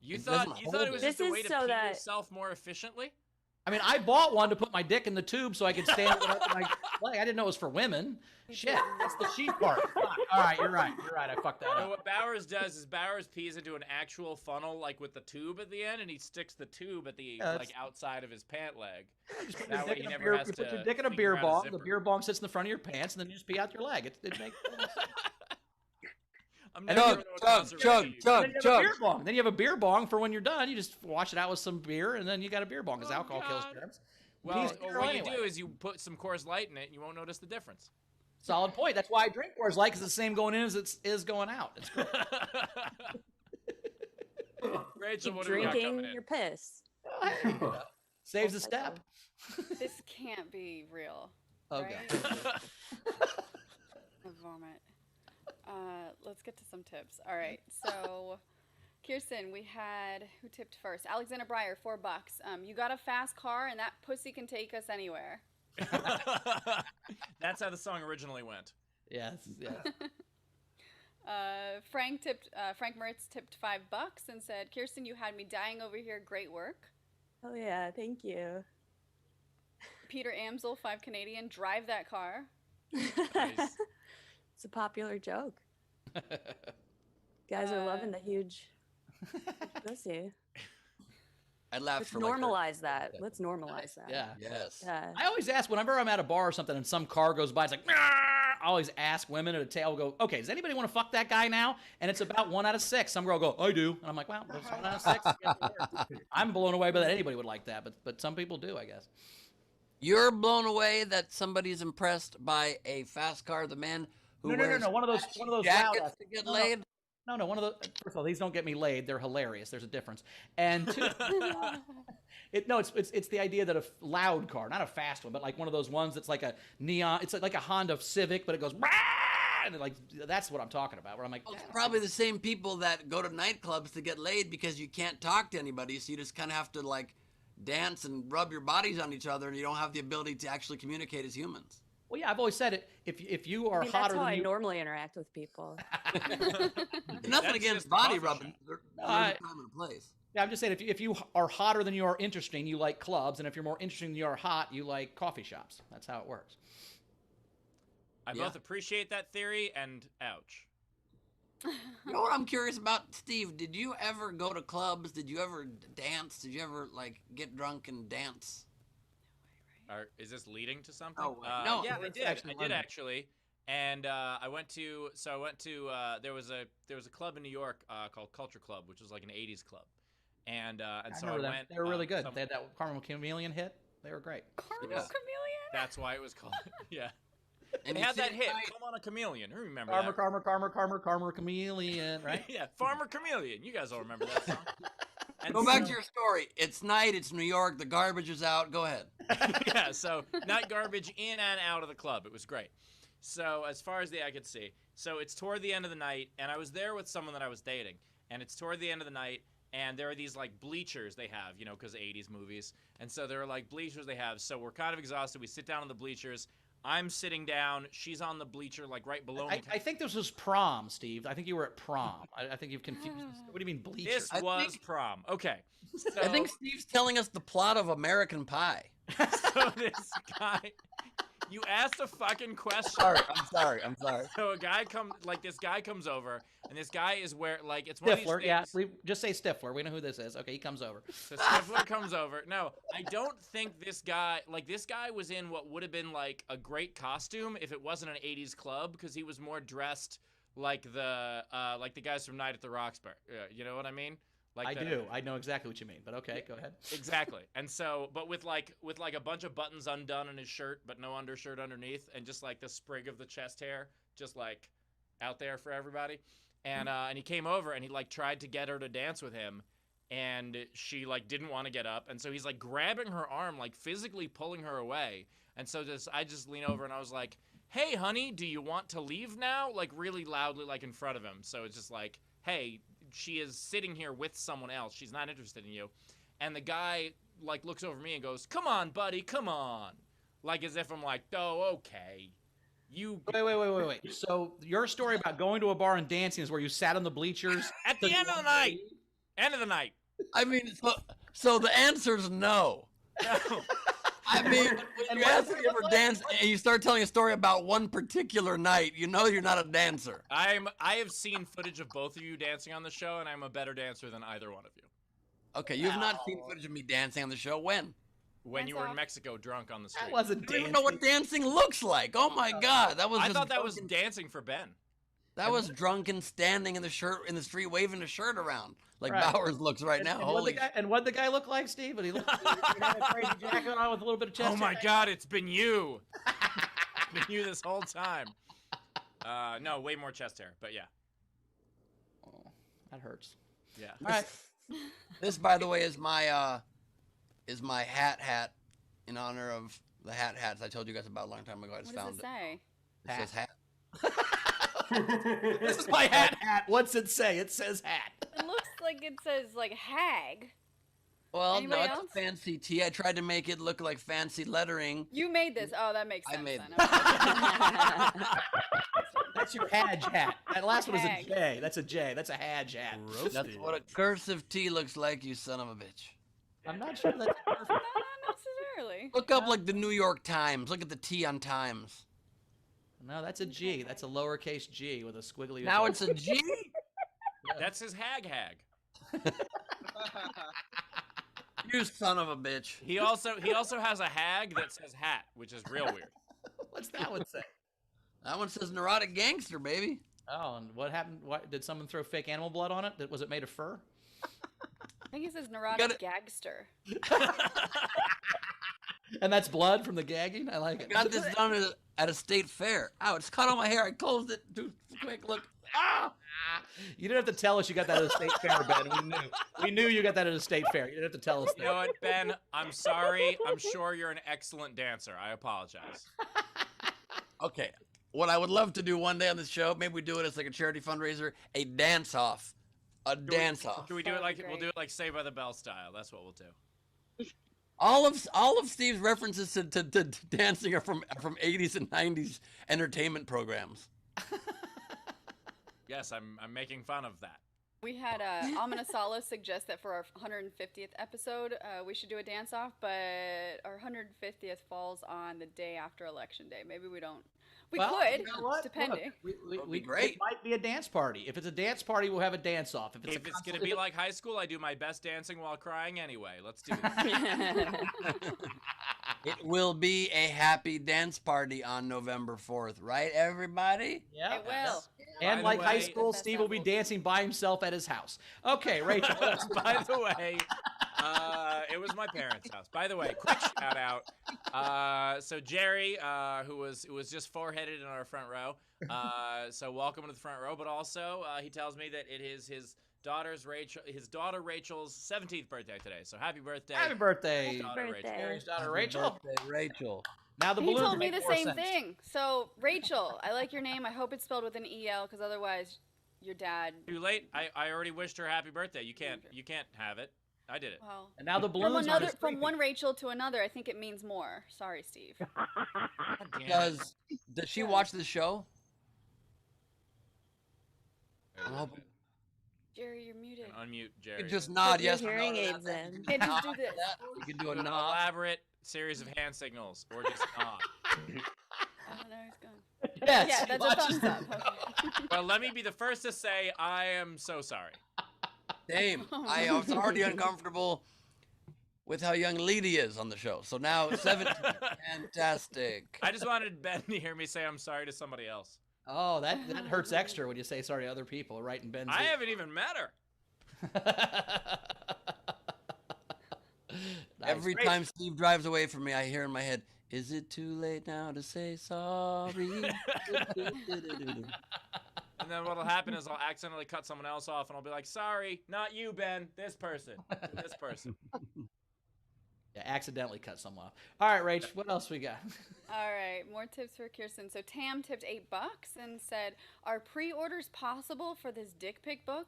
You It thought doesn't it was hold just it. a way This to is so pee that- yourself more efficiently? I mean, I bought one to put my dick in the tube so I could stand it up my leg. I didn't know it was for women. Shit, that's the sheep part. Fuck. All right, you're right. I fucked that So up. what Bowers does is Bowers pees into an actual funnel, like with the tube at the end, and he sticks the tube at the like outside of his pant leg. That way he never has to. You put your dick in a figure beer out bong. zipper. The beer bong sits in the front of your pants, and then you just pee out your leg. It makes sense. I'm And never chug, gonna chug, conservate chug, you. chug, Then you have a chug. beer bong. Then you have a beer bong for when you're done. You just wash it out with some beer, and then you got a beer bong because Oh, alcohol kills God. germs. Well, Piece of beer what you anyway. do is you put some Coors Light in it, and you won't notice the difference. Solid point. That's why I drink Coors Light, because it's the same going in as it is going out. It's great. Rachel, Keep what do we got drinking coming in? your piss. Saves a step. This can't be real. Oh, right? God. A vomit. Let's get to some tips. All right. So, Kirsten, we had who tipped first? Alexander Breyer, $4. You got a fast car, and that pussy can take us anywhere. That's how the song originally went. Yes. Frank Moritz tipped $5 and said, "Kirsten, you had me dying over here. Great work." Oh yeah, thank you. Peter Amsel, $5 Canadian. Drive that car. Nice. It's a popular joke. Guys are loving the huge pussy. I laughed Let's for like normalize that. Let's normalize that. Yeah. Yes. Yeah. I always ask whenever I'm at a bar or something and some car goes by, it's like, "Nah!" I always ask women at a table, go, okay, does anybody want to fuck that guy now? And it's about 1 out of 6. Some girl go, I do. And I'm like, well, that's 1 out of 6. I'm blown away by that anybody would like that, but some people do, I guess. You're blown away that somebody's impressed by a fast car. The man who wears No. One of those loud jackets ass. to get No. laid. No, one of those. First of all, these don't get me laid. They're hilarious. There's a difference. And two, it's the idea that a loud car, not a fast one, but like one of those ones that's like a neon. It's like a Honda Civic, but it goes, "Rah!" And like that's what I'm talking about. Where I'm like, Well, it's probably the same people that go to nightclubs to get laid because you can't talk to anybody, so you just kind of have to like dance and rub your bodies on each other, and you don't have the ability to actually communicate as humans. well, yeah, I've always said it. If you are I mean, hotter that's how than I you, normally interact with people. Nothing That's against just body coffee rubbing. shop. There's a I- time and a place. yeah, I'm just saying if you are hotter than you are interesting, you like clubs, and if you're more interesting than you are hot, you like coffee shops. That's how it works. I Yeah. both appreciate that theory and ouch. You know what I'm curious about, Steve? Did you ever go to clubs? Did you ever dance? Did you ever like get drunk and dance? Is this leading to something? Oh, wait. No, yeah, it's I did. actually I did London. actually. And I went to there was a club in New York called Culture Club, which was like an '80s club, and so I remember them. went. They were really good. some- They had that Carmen Chameleon hit. They were great. Caramel Yeah. Chameleon. That's why it was called. Yeah, And they you had that sit hit. tight- Come on, a chameleon. Who remember Karma Chameleon, that? right? Yeah, Farmer Chameleon. You guys all remember that song? And Go back so- to your story. It's night. It's New York. The garbage is out. Go ahead. Yeah, so night garbage in and out of the club. It was great. So as far as the eye could see, so it's toward the end of the night, and I was there with someone that I was dating, and it's toward the end of the night, and there are these like bleachers they have, you know, because 80s movies, and so there are like bleachers they have. So we're kind of exhausted. We sit down on the bleachers. I'm sitting down. She's on the bleacher, like right below me. I think this was prom, Steve. I think you were at prom. I think you've confused. What do you mean bleachers? This I was think- prom. Okay. So, I think Steve's telling us the plot of American Pie. so this guy, you asked a fucking question. I'm sorry. So this guy comes over, and this guy is where like it's one of these Stifler, things. yeah. Just say Stifler. We know who this is. Okay, he comes over. So Stifler comes over. No, I don't think this guy was in what would have been like a great costume if it wasn't an '80s club, because he was more dressed like the guys from Night at the Roxbury. You know what I mean? Like I the- do. I know exactly what you mean. But okay, go ahead. Exactly. And so, but with like a bunch of buttons undone in his shirt, but no undershirt underneath, and just like the sprig of the chest hair, just like out there for everybody. And he came over and he like tried to get her to dance with him, and she like didn't want to get up, and so he's like grabbing her arm, like physically pulling her away. And so I just lean over and I was like, "Hey, honey, do you want to leave now?" Like really loudly, like in front of him. So it's just like, "Hey, she is sitting here with someone else. She's not interested in you." And the guy like looks over me and goes, "Come on, buddy, come on." Like as if I'm like, "Oh, okay. You Wait. So your story about going to a bar and dancing is where you sat on the bleachers at the end of the night. End of the night. I mean, so the answer's no. No. I mean, when you ask me for dance and you start telling a story about one particular night, you know you're not a dancer. I have seen footage of both of you dancing on the show, and I'm a better dancer than either one of you. Okay, you have not seen footage of me dancing on the show. When? When you were in off. Mexico drunk on the street. That wasn't I don't even dancing. know what dancing looks like. Oh my God, that was. I just thought that was drunken- dancing for Ben. That was drunken standing in the street waving a shirt around like Right. Bowers looks right now. Holy! And what the guy look like, Steve? But he looked like he had a crazy jacket on with a little bit of chest. Oh my God, it's been you. It's been you this whole time. No, way more chest hair, but yeah. Oh, that hurts. Yeah. All right. This, by the way, is my hat in honor of the hats I told you guys about a long time ago. I just What does found it say? it. It says hat. This is my hat. What's it say? It says hat. It looks like it says like hag. Well, Anybody no, it's else? a fancy T. I tried to make it look like fancy lettering. You made this. Oh, that makes I sense. made then. it. That's your Hadge hat. That last one is a Hag. J. That's a J. That's a Hadge hat. That's Roasted. what a cursive T looks like, you son of a bitch. I'm not sure that's perfect. Not necessarily. Look up like the New York Times. Look at the T on Times. No, that's a G. That's a lowercase G with a squiggly. Now it's a G? That's his hag. You son of a bitch. He also has a hag that says hat, which is real weird. What's that one say? That one says neurotic gangster, baby. Oh, and what happened? What, did someone throw fake animal blood on it? Was it made of fur? I think it says neurotic Gotta- gagster. And that's blood from the gagging? I like it. Got this done at a state fair. Ow, it's caught on my hair. I closed it too quick. Look. Ah! You didn't have to tell us you got that at a state fair, Ben. We knew. We knew you got that at a state fair. You didn't have to tell us You know that. what, Ben? I'm sorry. I'm sure you're an excellent dancer. I apologize. Okay. What I would love to do one day on this show, maybe we do it as like a charity fundraiser, a dance-off. A dance-off. Can we do That it would like be we'll do great. it like Saved by the Bell style? That's what we'll do. All of Steve's references to dancing are from 80s and 90s entertainment programs. Yes, I'm making fun of that. We had Amenasala suggest that for our 150th episode, we should do a dance off, but our 150th falls on the day after Election Day. Maybe we don't. We Well, could, you know what? depending. Look, That'd be great. It might be a dance party. If it's a dance party, we'll have a dance off. If it's gonna be like high school, I do my best dancing while crying anyway. Let's do this. It will be a happy dance party on November 4th, right, everybody? Yeah. It will. And By the like high way- school, Best Steve will be apples. dancing by himself at his house. Okay, Rachel. what else? By the way, it was my parents' house. By the way, quick shout out. So Jerry, who was just foreheaded in our front row. So welcome to the front row. But also, he tells me that it is his daughter Rachel's 17th birthday today. So happy birthday. Happy birthday, Daughter Birthday. Rachel. Gary's daughter Happy Rachel. birthday, Rachel. Now the He balloons told me make the more same sense. thing. So, Rachel, I like your name. I hope it's spelled with an EL, because otherwise, your dad. Too late. I already wished her happy birthday. You can't have it. I did it. Well, And now the from balloons are just from creepy. one Rachel to another, I think it means more. Sorry, Steve. God damn it. Does she watch the show? I'm hoping- Jerry, you're muted. Unmute You Jerry. can just nod Put your yes or no hearing to that. aids in. Hey, just do this. You can do a An nod. elaborate series of hand signals or just nod. Oh, no, he's gone. Yes, Yeah, she that's a watches thumbs up. Okay. Well, let me be the first to say I am so sorry. Same. I was already uncomfortable with how young Leedy is on the show. So now 17. Fantastic. I just wanted Ben to hear me say I'm sorry to somebody else. Oh, that hurts extra when you say sorry to other people, right? In Ben's. I haven't even met her. Nice. Every Great. time Steve drives away from me, I hear in my head, "Is it too late now to say sorry?" And then what'll happen is I'll accidentally cut someone else off and I'll be like, sorry, not you, Ben. This person. This person. Yeah, accidentally cut someone off. All right, Rach, what else we got? All right, more tips for Kirsten. So Tam tipped $8 and said, "Are pre-orders possible for this dick pic book?"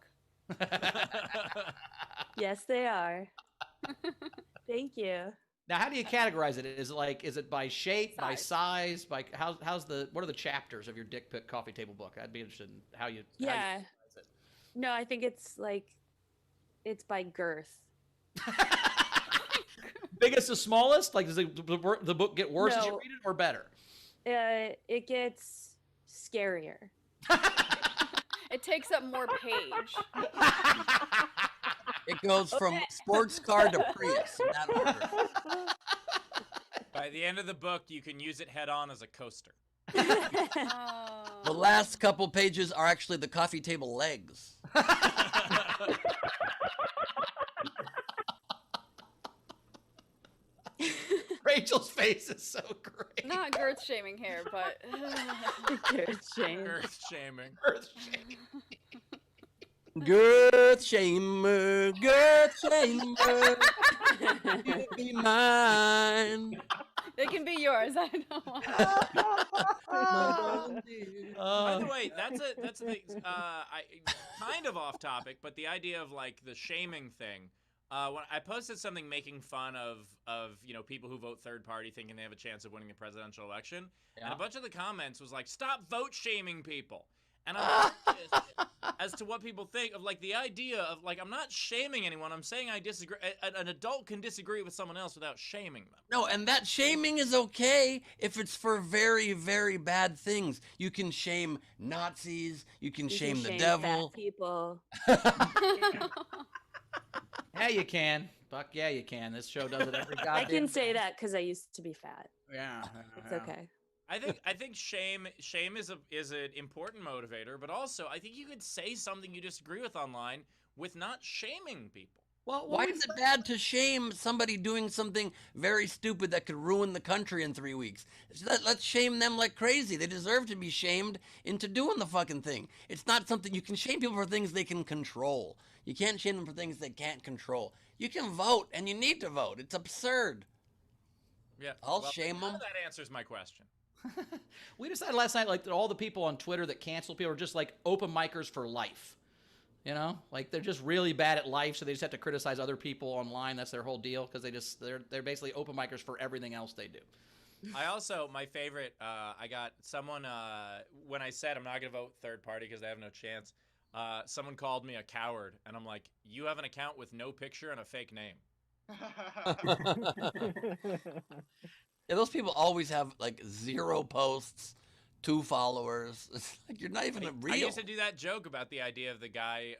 Yes, they are. Thank you. Now, how do you categorize it? Is it by shape, by size, by what are the chapters of your dick pic coffee table book? I'd be interested in how you. Yeah. categorize it. No, I think it's by girth. Biggest to smallest? Like, does the book get worse as you No. read it, or better? It gets scarier. It takes up more page. It goes from sports car to Prius in that order. By the end of the book, you can use it head on as a coaster. Oh. The last couple pages are actually the coffee table legs. Rachel's face is so great. Not girth shaming here, but Girth shame. Earth shaming. Girth shamer, girth shamer, you be mine. it can be yours. I don't want. By the way, that's a thing. I kind of off topic, but the idea of like the shaming thing. When I posted something making fun of people who vote third party, thinking they have a chance of winning the presidential election, and a bunch of the comments was like, "Stop vote shaming people." And I'm curious as to what people think of like the idea of like I'm not shaming anyone. I'm saying I disagree. An adult can disagree with someone else without shaming them. No, and that shaming is okay if it's for very, very bad things. You can shame Nazis. You can You shame can the shame devil. fat people. Yeah, you can. Fuck yeah, you can. This show does it every goddamn I can say that because I used to be fat. Yeah. It's okay. I think shame is an important motivator, but also I think you could say something you disagree with online with not shaming people. Well, Why is it bad to shame somebody doing something very stupid that could ruin the country in 3 weeks? Let's shame them like crazy. They deserve to be shamed into doing the fucking thing. It's not something you can shame people for things they can control. You can't shame them for things they can't control. You can vote, and you need to vote. It's absurd. Yeah, I'll shame none them. of that answers my question. We decided last night, like, that all the people on Twitter that cancel people are just like open micers for life. You know, like they're just really bad at life, so they just have to criticize other people online. That's their whole deal because they're basically open micers for everything else they do. I also, my favorite, I got someone, when I said I'm not going to vote third party because I have no chance, someone called me a coward, and I'm like, you have an account with no picture and a fake name. Yeah, those people always have like 0 posts, 2 followers. It's like you're not even real. I used to do that joke about the idea of the guy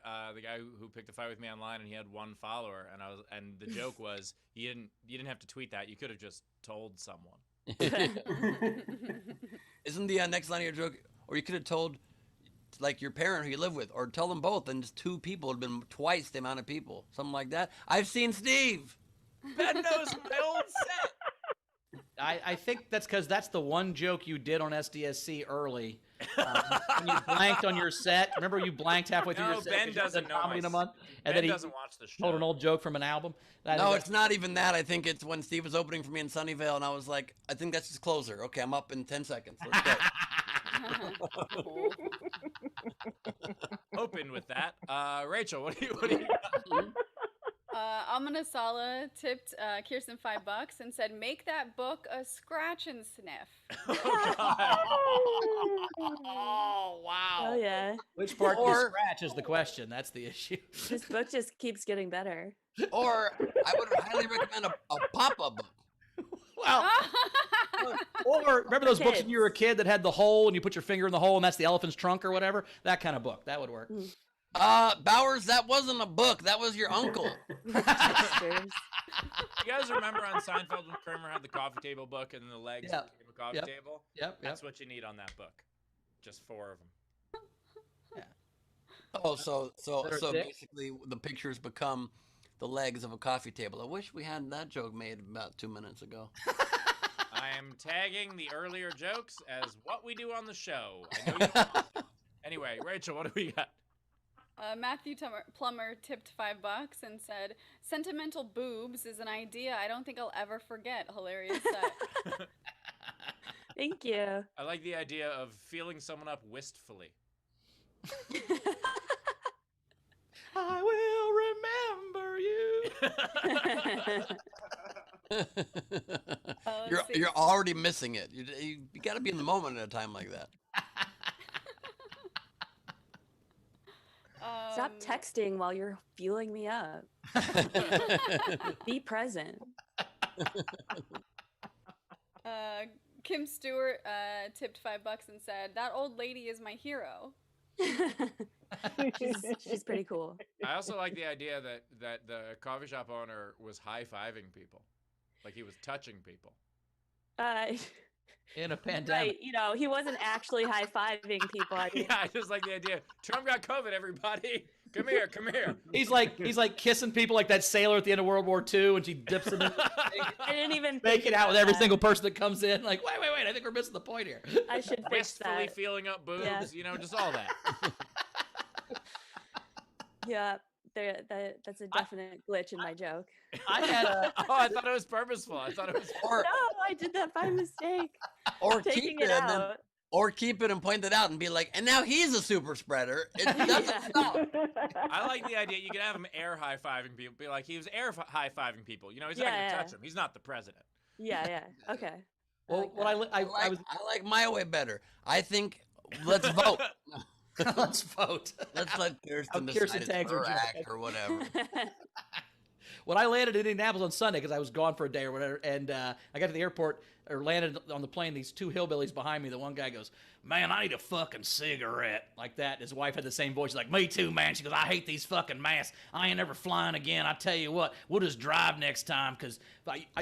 who picked a fight with me online, and he had 1 follower, and the joke was you didn't have to tweet that. You could have just told someone. Isn't the next line of your joke, or you could have told like your parent who you live with, or tell them both, and just 2 people would have been twice the amount of people, something like that. I've seen Steve. Ben knows my old set. I think that's because that's the one joke you did on SDSC early. When you blanked on your set. Remember you blanked halfway through No, your set? Ben 'cause you doesn't did know comedy in my a month, and Ben then he doesn't watch the show. told an old joke from an album. No, it's not even that. I think it's when Steve was opening for me in Sunnyvale, and I was like, I think that's his closer. Okay, I'm up in 10 seconds. Let's go. Open with that. Rachel, what do you got? Amina Sala tipped Kirsten $5 and said, "Make that book a scratch and sniff." Oh wow! Oh yeah. Which part do you Or- scratch is the question. That's the issue. This book just keeps getting better. Or I would highly recommend a Papa book. Well, or remember those books when you were a kid that had the hole and you put your finger in the hole and that's the elephant's trunk or whatever? That kind of book. That would work. Bowers, that wasn't a book. That was your uncle. Textures. You guys remember on Seinfeld when Kramer had the coffee table book and the legs Yep. became a coffee Yep. table? Yep. That's what you need on that book. Just 4 of them. Oh, so Better dick? basically the pictures become the legs of a coffee table. I wish we had that joke made about 2 minutes ago. I am tagging the earlier jokes as what we do on the show. I know you don't want to. Anyway, Rachel, what do we got? Matthew Plummer tipped $5 and said, "Sentimental boobs is an idea I don't think I'll ever forget." Hilarious set. Thank you. I like the idea of feeling someone up wistfully. I will remember you. Let's see. You're already missing it. You got to be in the moment at a time like that. Stop texting while you're feeling me up. Be present. Kim Stewart tipped $5 and said, "That old lady is my hero." she's pretty cool. I also like the idea that the coffee shop owner was high-fiving people, like he was touching people. In a pandemic. Right, you know, he wasn't actually high-fiving people. I mean, Yeah, I just like the idea. Trump got COVID, everybody. Come here, come here. He's like kissing people like that sailor at the end of World War II, and she dips them in. I didn't even Make it out with about every that. single person that comes in. Like, wait, I think we're missing the point here. I should fix Wistfully that. feeling up boobs, Yeah. you know, just all that. Yeah, that's a definite glitch in my joke. I had a Oh, I thought it was purposeful. I thought it was. Or No, I did that by mistake. or Taking keep it it and then, out. or keep it and point it out and be like, and now he's a super spreader. It doesn't Yeah. stop. I like the idea. You could have him air high-fiving people. Be like, he was air high-fiving people. You know, he's not Yeah, going to yeah. touch him. He's not the president. Yeah. Okay. well, what I was I like my way better. I think let's vote. let's vote. Let's let Kirsten Kirsten decide tags it's her her joke. act or whatever. When I landed in Indianapolis on Sunday, because I was gone for a day or whatever, and I got to the airport or landed on the plane, these two hillbillies behind me. The one guy goes, "Man, I need a fucking cigarette," like that. His wife had the same voice. She's like, "Me too, man." She goes, "I hate these fucking masks. I ain't ever flying again. I tell you what, we'll just drive next time, because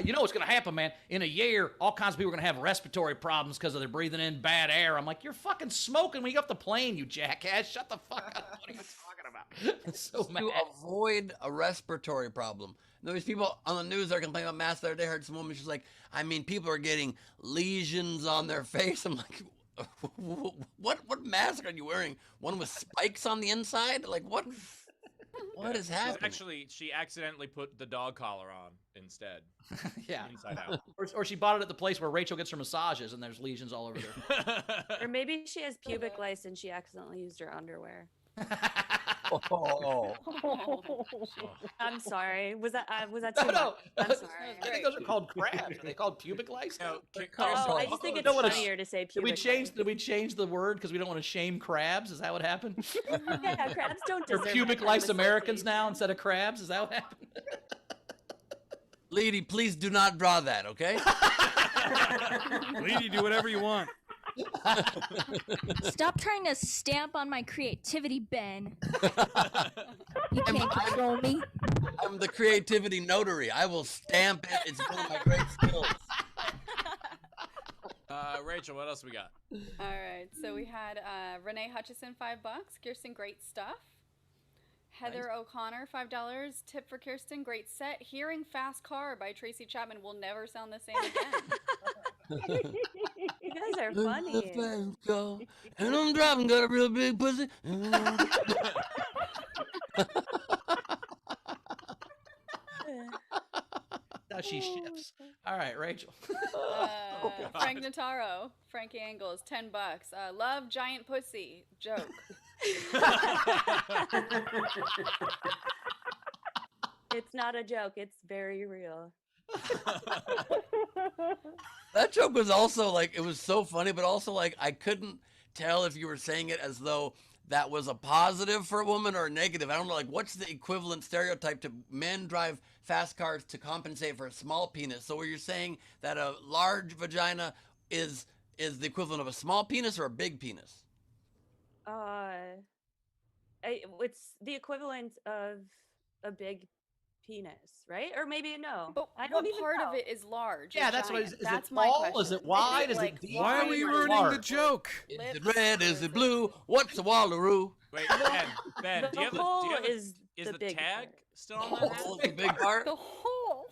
you know what's gonna happen, man. In a year, all kinds of people are gonna have respiratory problems because they're breathing in bad air." I'm like, "You're fucking smoking when you get off the plane, you jackass. Shut the fuck up. What are you talking about?" I'm so mad. To avoid a respiratory problem. Those people on the news are complaining about masks the other day. I heard some woman, she's like, I mean, people are getting lesions on their face. I'm like, what mask are you wearing? One with spikes on the inside? Like, what is happening? She accidentally put the dog collar on instead. Yeah. Inside out. Or she bought it at the place where Rachel gets her massages, and there's lesions all over there. Or maybe she has pubic lice and she accidentally used her underwear. Oh. I'm sorry. Was that too much? No. I'm sorry. I think those are called crabs. Are they called pubic lice? No, Oh, I just think You it's don't wanna funnier to say Did pubic we change the word because we don't want to shame crabs? Is that what happened? lice. Yeah, crabs don't Or deserve pubic that kind lice of Americans association. now instead of crabs? Is that what happened? Lady, please do not draw that, okay? Lady, do whatever you want. Stop trying to stamp on my creativity, Ben. You can't control me. I'm the creativity notary. I will stamp it. It's one of my great skills. Rachel, what else we got? All right, so we had Renee Hutchison $5, Kirsten, great stuff. Heather O'Connor $5, tip for Kirsten, great set. Hearing Fast Car by Tracy Chapman will never sound the same again. You guys are funny. And I'm driving, got a real big pussy. Now she shifts. All right, Rachel. Frank Notaro, Frankie Angles, $10. Love giant pussy, joke. It's not a joke. It's very real. That joke was also like, it was so funny, but also like, I couldn't tell if you were saying it as though that was a positive for a woman or a negative. I don't know, like, what's the equivalent stereotype to men drive fast cars to compensate for a small penis? So were you saying that a large vagina is the equivalent of a small penis or a big penis? It's the equivalent of a big penis, right? Or maybe no. But I what don't even part know. of it is large? Yeah, or that's what giant? is That's it my tall? question. Is it wide? Is it like deep? Why are wide we or ruining large? the joke? Is lips, it red? or Is it blue? What's a wallaroo? Wait, Ben, The do you have hole the is is the the big tag part. still on that? Oh, the big part? The hole.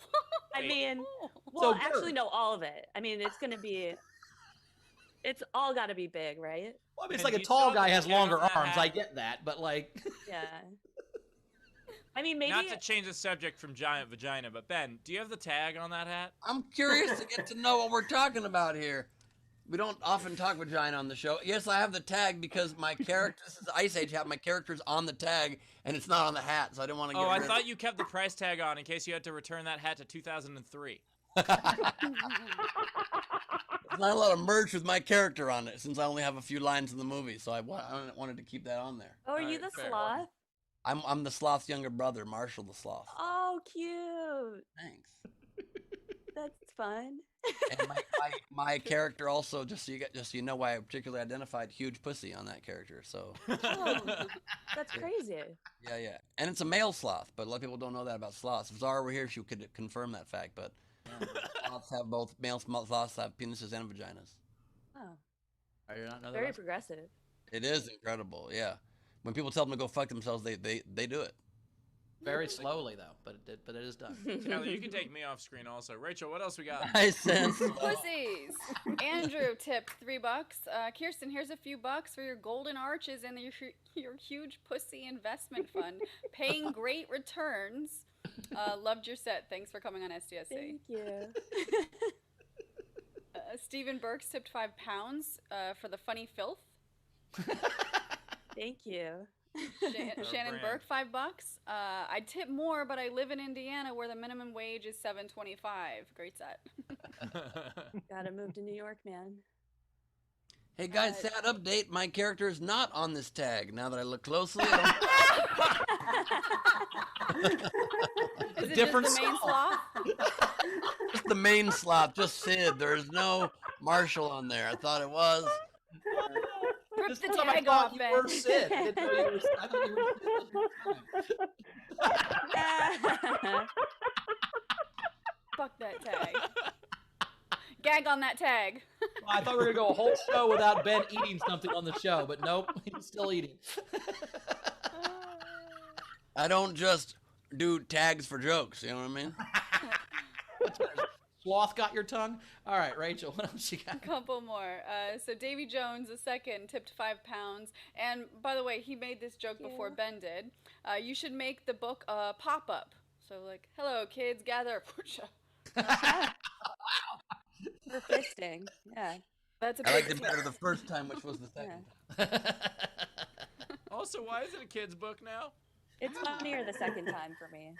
I Wait. mean, hole. well, So actually, good. no, all of it. I mean, it's gonna be. It's all got to be big, right? Well, I mean, it's And like do a you tall still have guy the has tag longer on that arms. I hat? get that, but like, Yeah. I mean, maybe. Not to change the subject from giant vagina, but Ben, do you have the tag on that hat? I'm curious to get to know what we're talking about here. We don't often talk vagina on the show. Yes, I have the tag because my character, this is Ice Age hat, my character's on the tag, and it's not on the hat, so I didn't want to get Oh, I rid thought you kept the price tag on in case you had to return that hat to 2003. There's not a lot of merch with my character on it, since I only have a few lines in the movie, so I wanted to keep that on there. Oh, are you Alright, the fair. sloth? I'm the sloth's younger brother, Marshall the Sloth. Oh, cute. Thanks. That's fun. And my character also, just so you know why I particularly identified huge pussy on that character. So Oh, that's crazy. yeah, and it's a male sloth, but a lot of people don't know that about sloths. If Zara were here, she could confirm that fact. But sloths have both male sloths have penises and vaginas. Oh, I did not know that. very last- progressive. It is incredible. Yeah, when people tell them to go fuck themselves, they do it. Very slowly though, but it is done. Tyler, you can take me off screen also. Rachel, what else we got? Nice sense. Pussies. Andrew tipped $3. Kirsten, here's a few bucks for your golden arches and your huge pussy investment fund, paying great returns. Loved your set. Thanks for coming on SDSC. Thank you. Stephen Burks tipped £5 for the funny filth. Thank you. Shannon brand. Burke, $5. I'd tip more, but I live in Indiana where the minimum wage is $7.25. Great set. Gotta move to New York, man. Hey guys, sad update. My character is not on this tag. Now that I look closely, Is it different just the main sloth. sloth? just the main slot, just Sid. There's no Marshall on there. I thought it was. Rip This the time I tag thought off, you Ben. were Sid. I didn't know you were- I thought you were Sid. Fuck that tag. Gag on that tag. I thought we were gonna go a whole show without Ben eating something on the show, but nope, he's still eating. I don't just do tags for jokes. You know what I mean? Sloth got your tongue? All right, Rachel, what else you got? A couple more. So Davy Jones, the second, tipped £5. And by the way, he made this joke before Yeah. Ben did. You should make the book a pop-up. So like, hello kids, gather. For fisting. Yeah. That's a I big liked it better the first time, which was the second. Also, why is it a kid's book now? It's funnier the second time for me.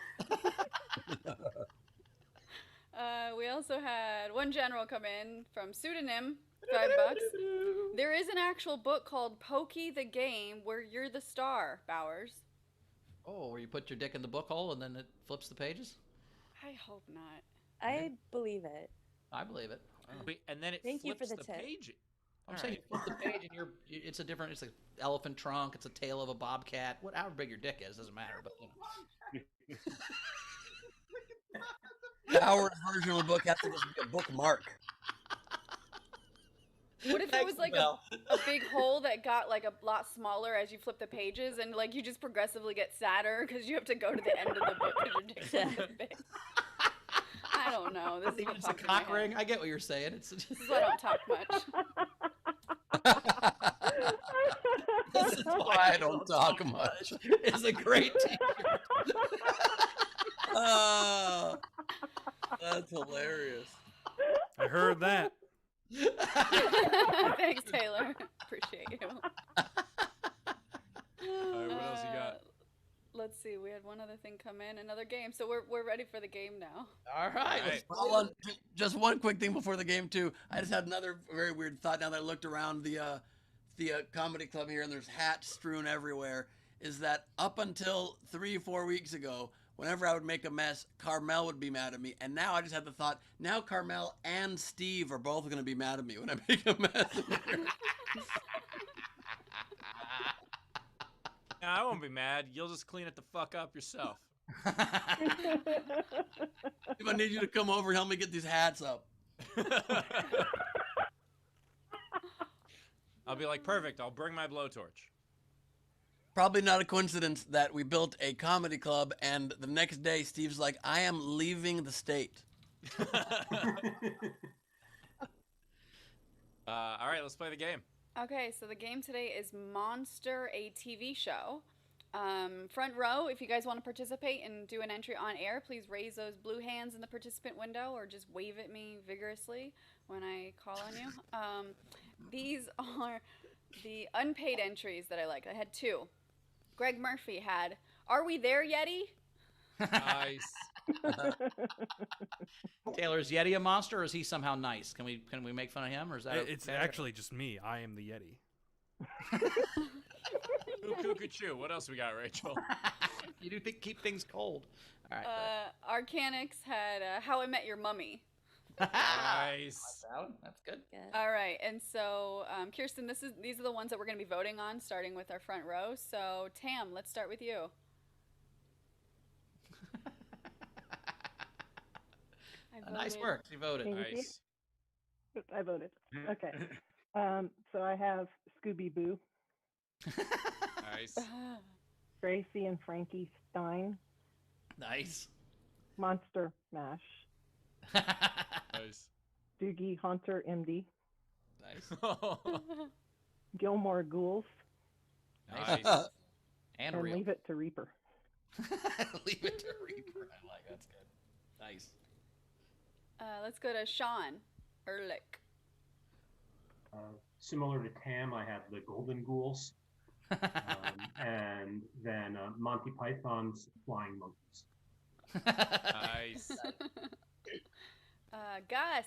We also had one general come in from Pseudonym, $5. There is an actual book called Pokey the Game where you're the star, Bowers. Oh, where you put your dick in the book hole and then it flips the pages? I hope not. I believe it. I believe it. Wait, and then it Thank you flips for the the tip. page. I'm All saying right. you flip the page and it's an elephant trunk, it's a tail of a bobcat, however big your dick is, doesn't matter, but you know. Our version of the book has to just be a bookmark. What if it Thanks, was like Mel. a big hole that got like a lot smaller as you flip the pages and like you just progressively get sadder because you have to go to the end of the book because your dick's not as big? I don't know. This is what It's a popped in my cock ring. head. I get what you're saying. It's just, This is why I don't talk much. This is why I don't talk much. it's a great t-shirt. Oh, that's hilarious. I heard that. Thanks, Taylor. Appreciate you. All right, what else you got? Let's see. We had one other thing come in, another game. So we're ready for the game now. All right. All right. Hold on, just one quick thing before the game too. I just had another very weird thought now that I looked around the comedy club here and there's hats strewn everywhere. Is that up until 3 or 4 weeks ago, whenever I would make a mess, Carmel would be mad at me, and now I just had the thought: now Carmel and Steve are both going to be mad at me when I make a mess. in here. No, I won't be mad. You'll just clean it the fuck up yourself. If I need you to come over and help me get these hats up. I'll be like, perfect. I'll bring my blowtorch. Probably not a coincidence that we built a comedy club, and the next day Steve's like, "I am leaving the state." All right, let's play the game. Okay, so the game today is Monster, a TV show. Front row, if you guys want to participate and do an entry on air, please raise those blue hands in the participant window or just wave at me vigorously when I call on you. These are the unpaid entries that I liked. I had 2. Greg Murphy had, "Are we there, Yeti?" Nice. Taylor, is Yeti a monster, or is he somehow nice? Can we make fun of him, or is that? It's actually just me. I am the Yeti. Cuckoo. What else we got, Rachel? You do keep things cold. All right. Arcanics had "How I Met Your Mummy." Nice. That's good. Good. All right, and so Kirsten, these are the ones that we're going to be voting on, starting with our front row. So Tam, let's start with you. I Nice voted. work. She voted. Thank you. Nice. I voted. Okay. So I have Scooby Boo, Nice. Gracie and Frankie Stein, Nice. Monster Mash, Nice. Doogie Hunter MD, Nice. Gilmore Ghouls, Nice. And and real. Leave It to Reaper. Leave it to Reaper. I like that's good. Nice. Let's go to Sean Ehrlich. Similar to Tam, I have the Golden Ghouls, and then Monty Python's Flying Monkeys. Nice. Gus.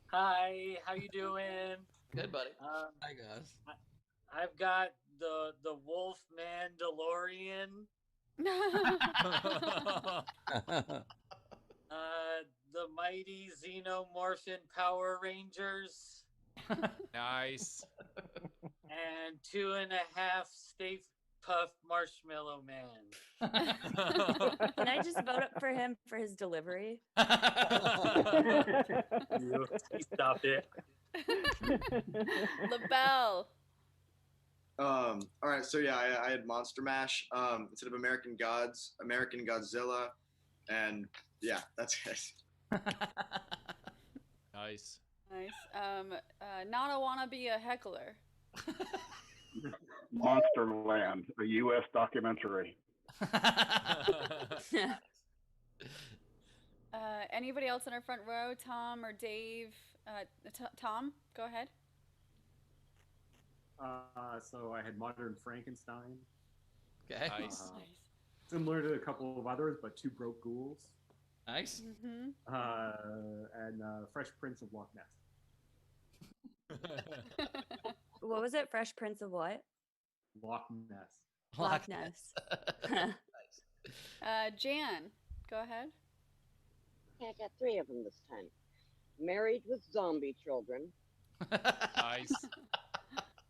Hi, how you doing? Good, buddy. Hi, guys. I've got the Wolf Mandalorian, the Mighty Xenomorphin Power Rangers, Nice. and 2.5 Stay Puft Marshmallow Man. Can I just vote up for him for his delivery? Stop it. LaBelle. All right, so yeah, I had Monster Mash instead of American Gods, American Godzilla, and yeah, that's it. Nice. Nice. Not wanna be a heckler. Monsterland, a U.S. documentary. Anybody else in our front row? Tom or Dave? Tom, go ahead. So I had Modern Frankenstein. Okay. Nice. Similar to a couple of others, but 2 broke ghouls. Nice. Mm-hmm. And Fresh Prince of Loch Ness. What was it? Fresh Prince of what? Loch Ness. Loch Ness. Jan, go ahead. I got 3 of them this time. Married with Zombie Children. Nice.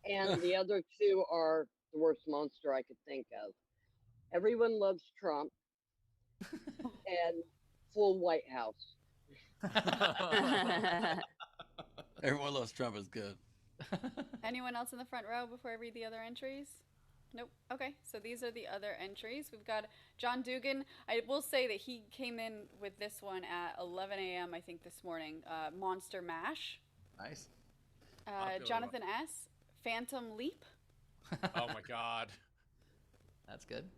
And the other 2 are the worst monster I could think of. Everyone Loves Trump and Full White House. Everyone Loves Trump is good. Anyone else in the front row before I read the other entries? Nope. Okay, so these are the other entries. We've got John Dugan. I will say that he came in with this one at 11 a.m. I think this morning. Monster Mash. Nice. Jonathan S. Phantom Leap. Oh my God. That's good.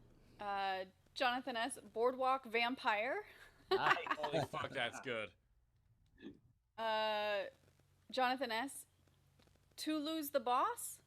Jonathan S. Boardwalk Vampire. Nice. Holy fuck, that's good. Jonathan S. To Lose the Boss.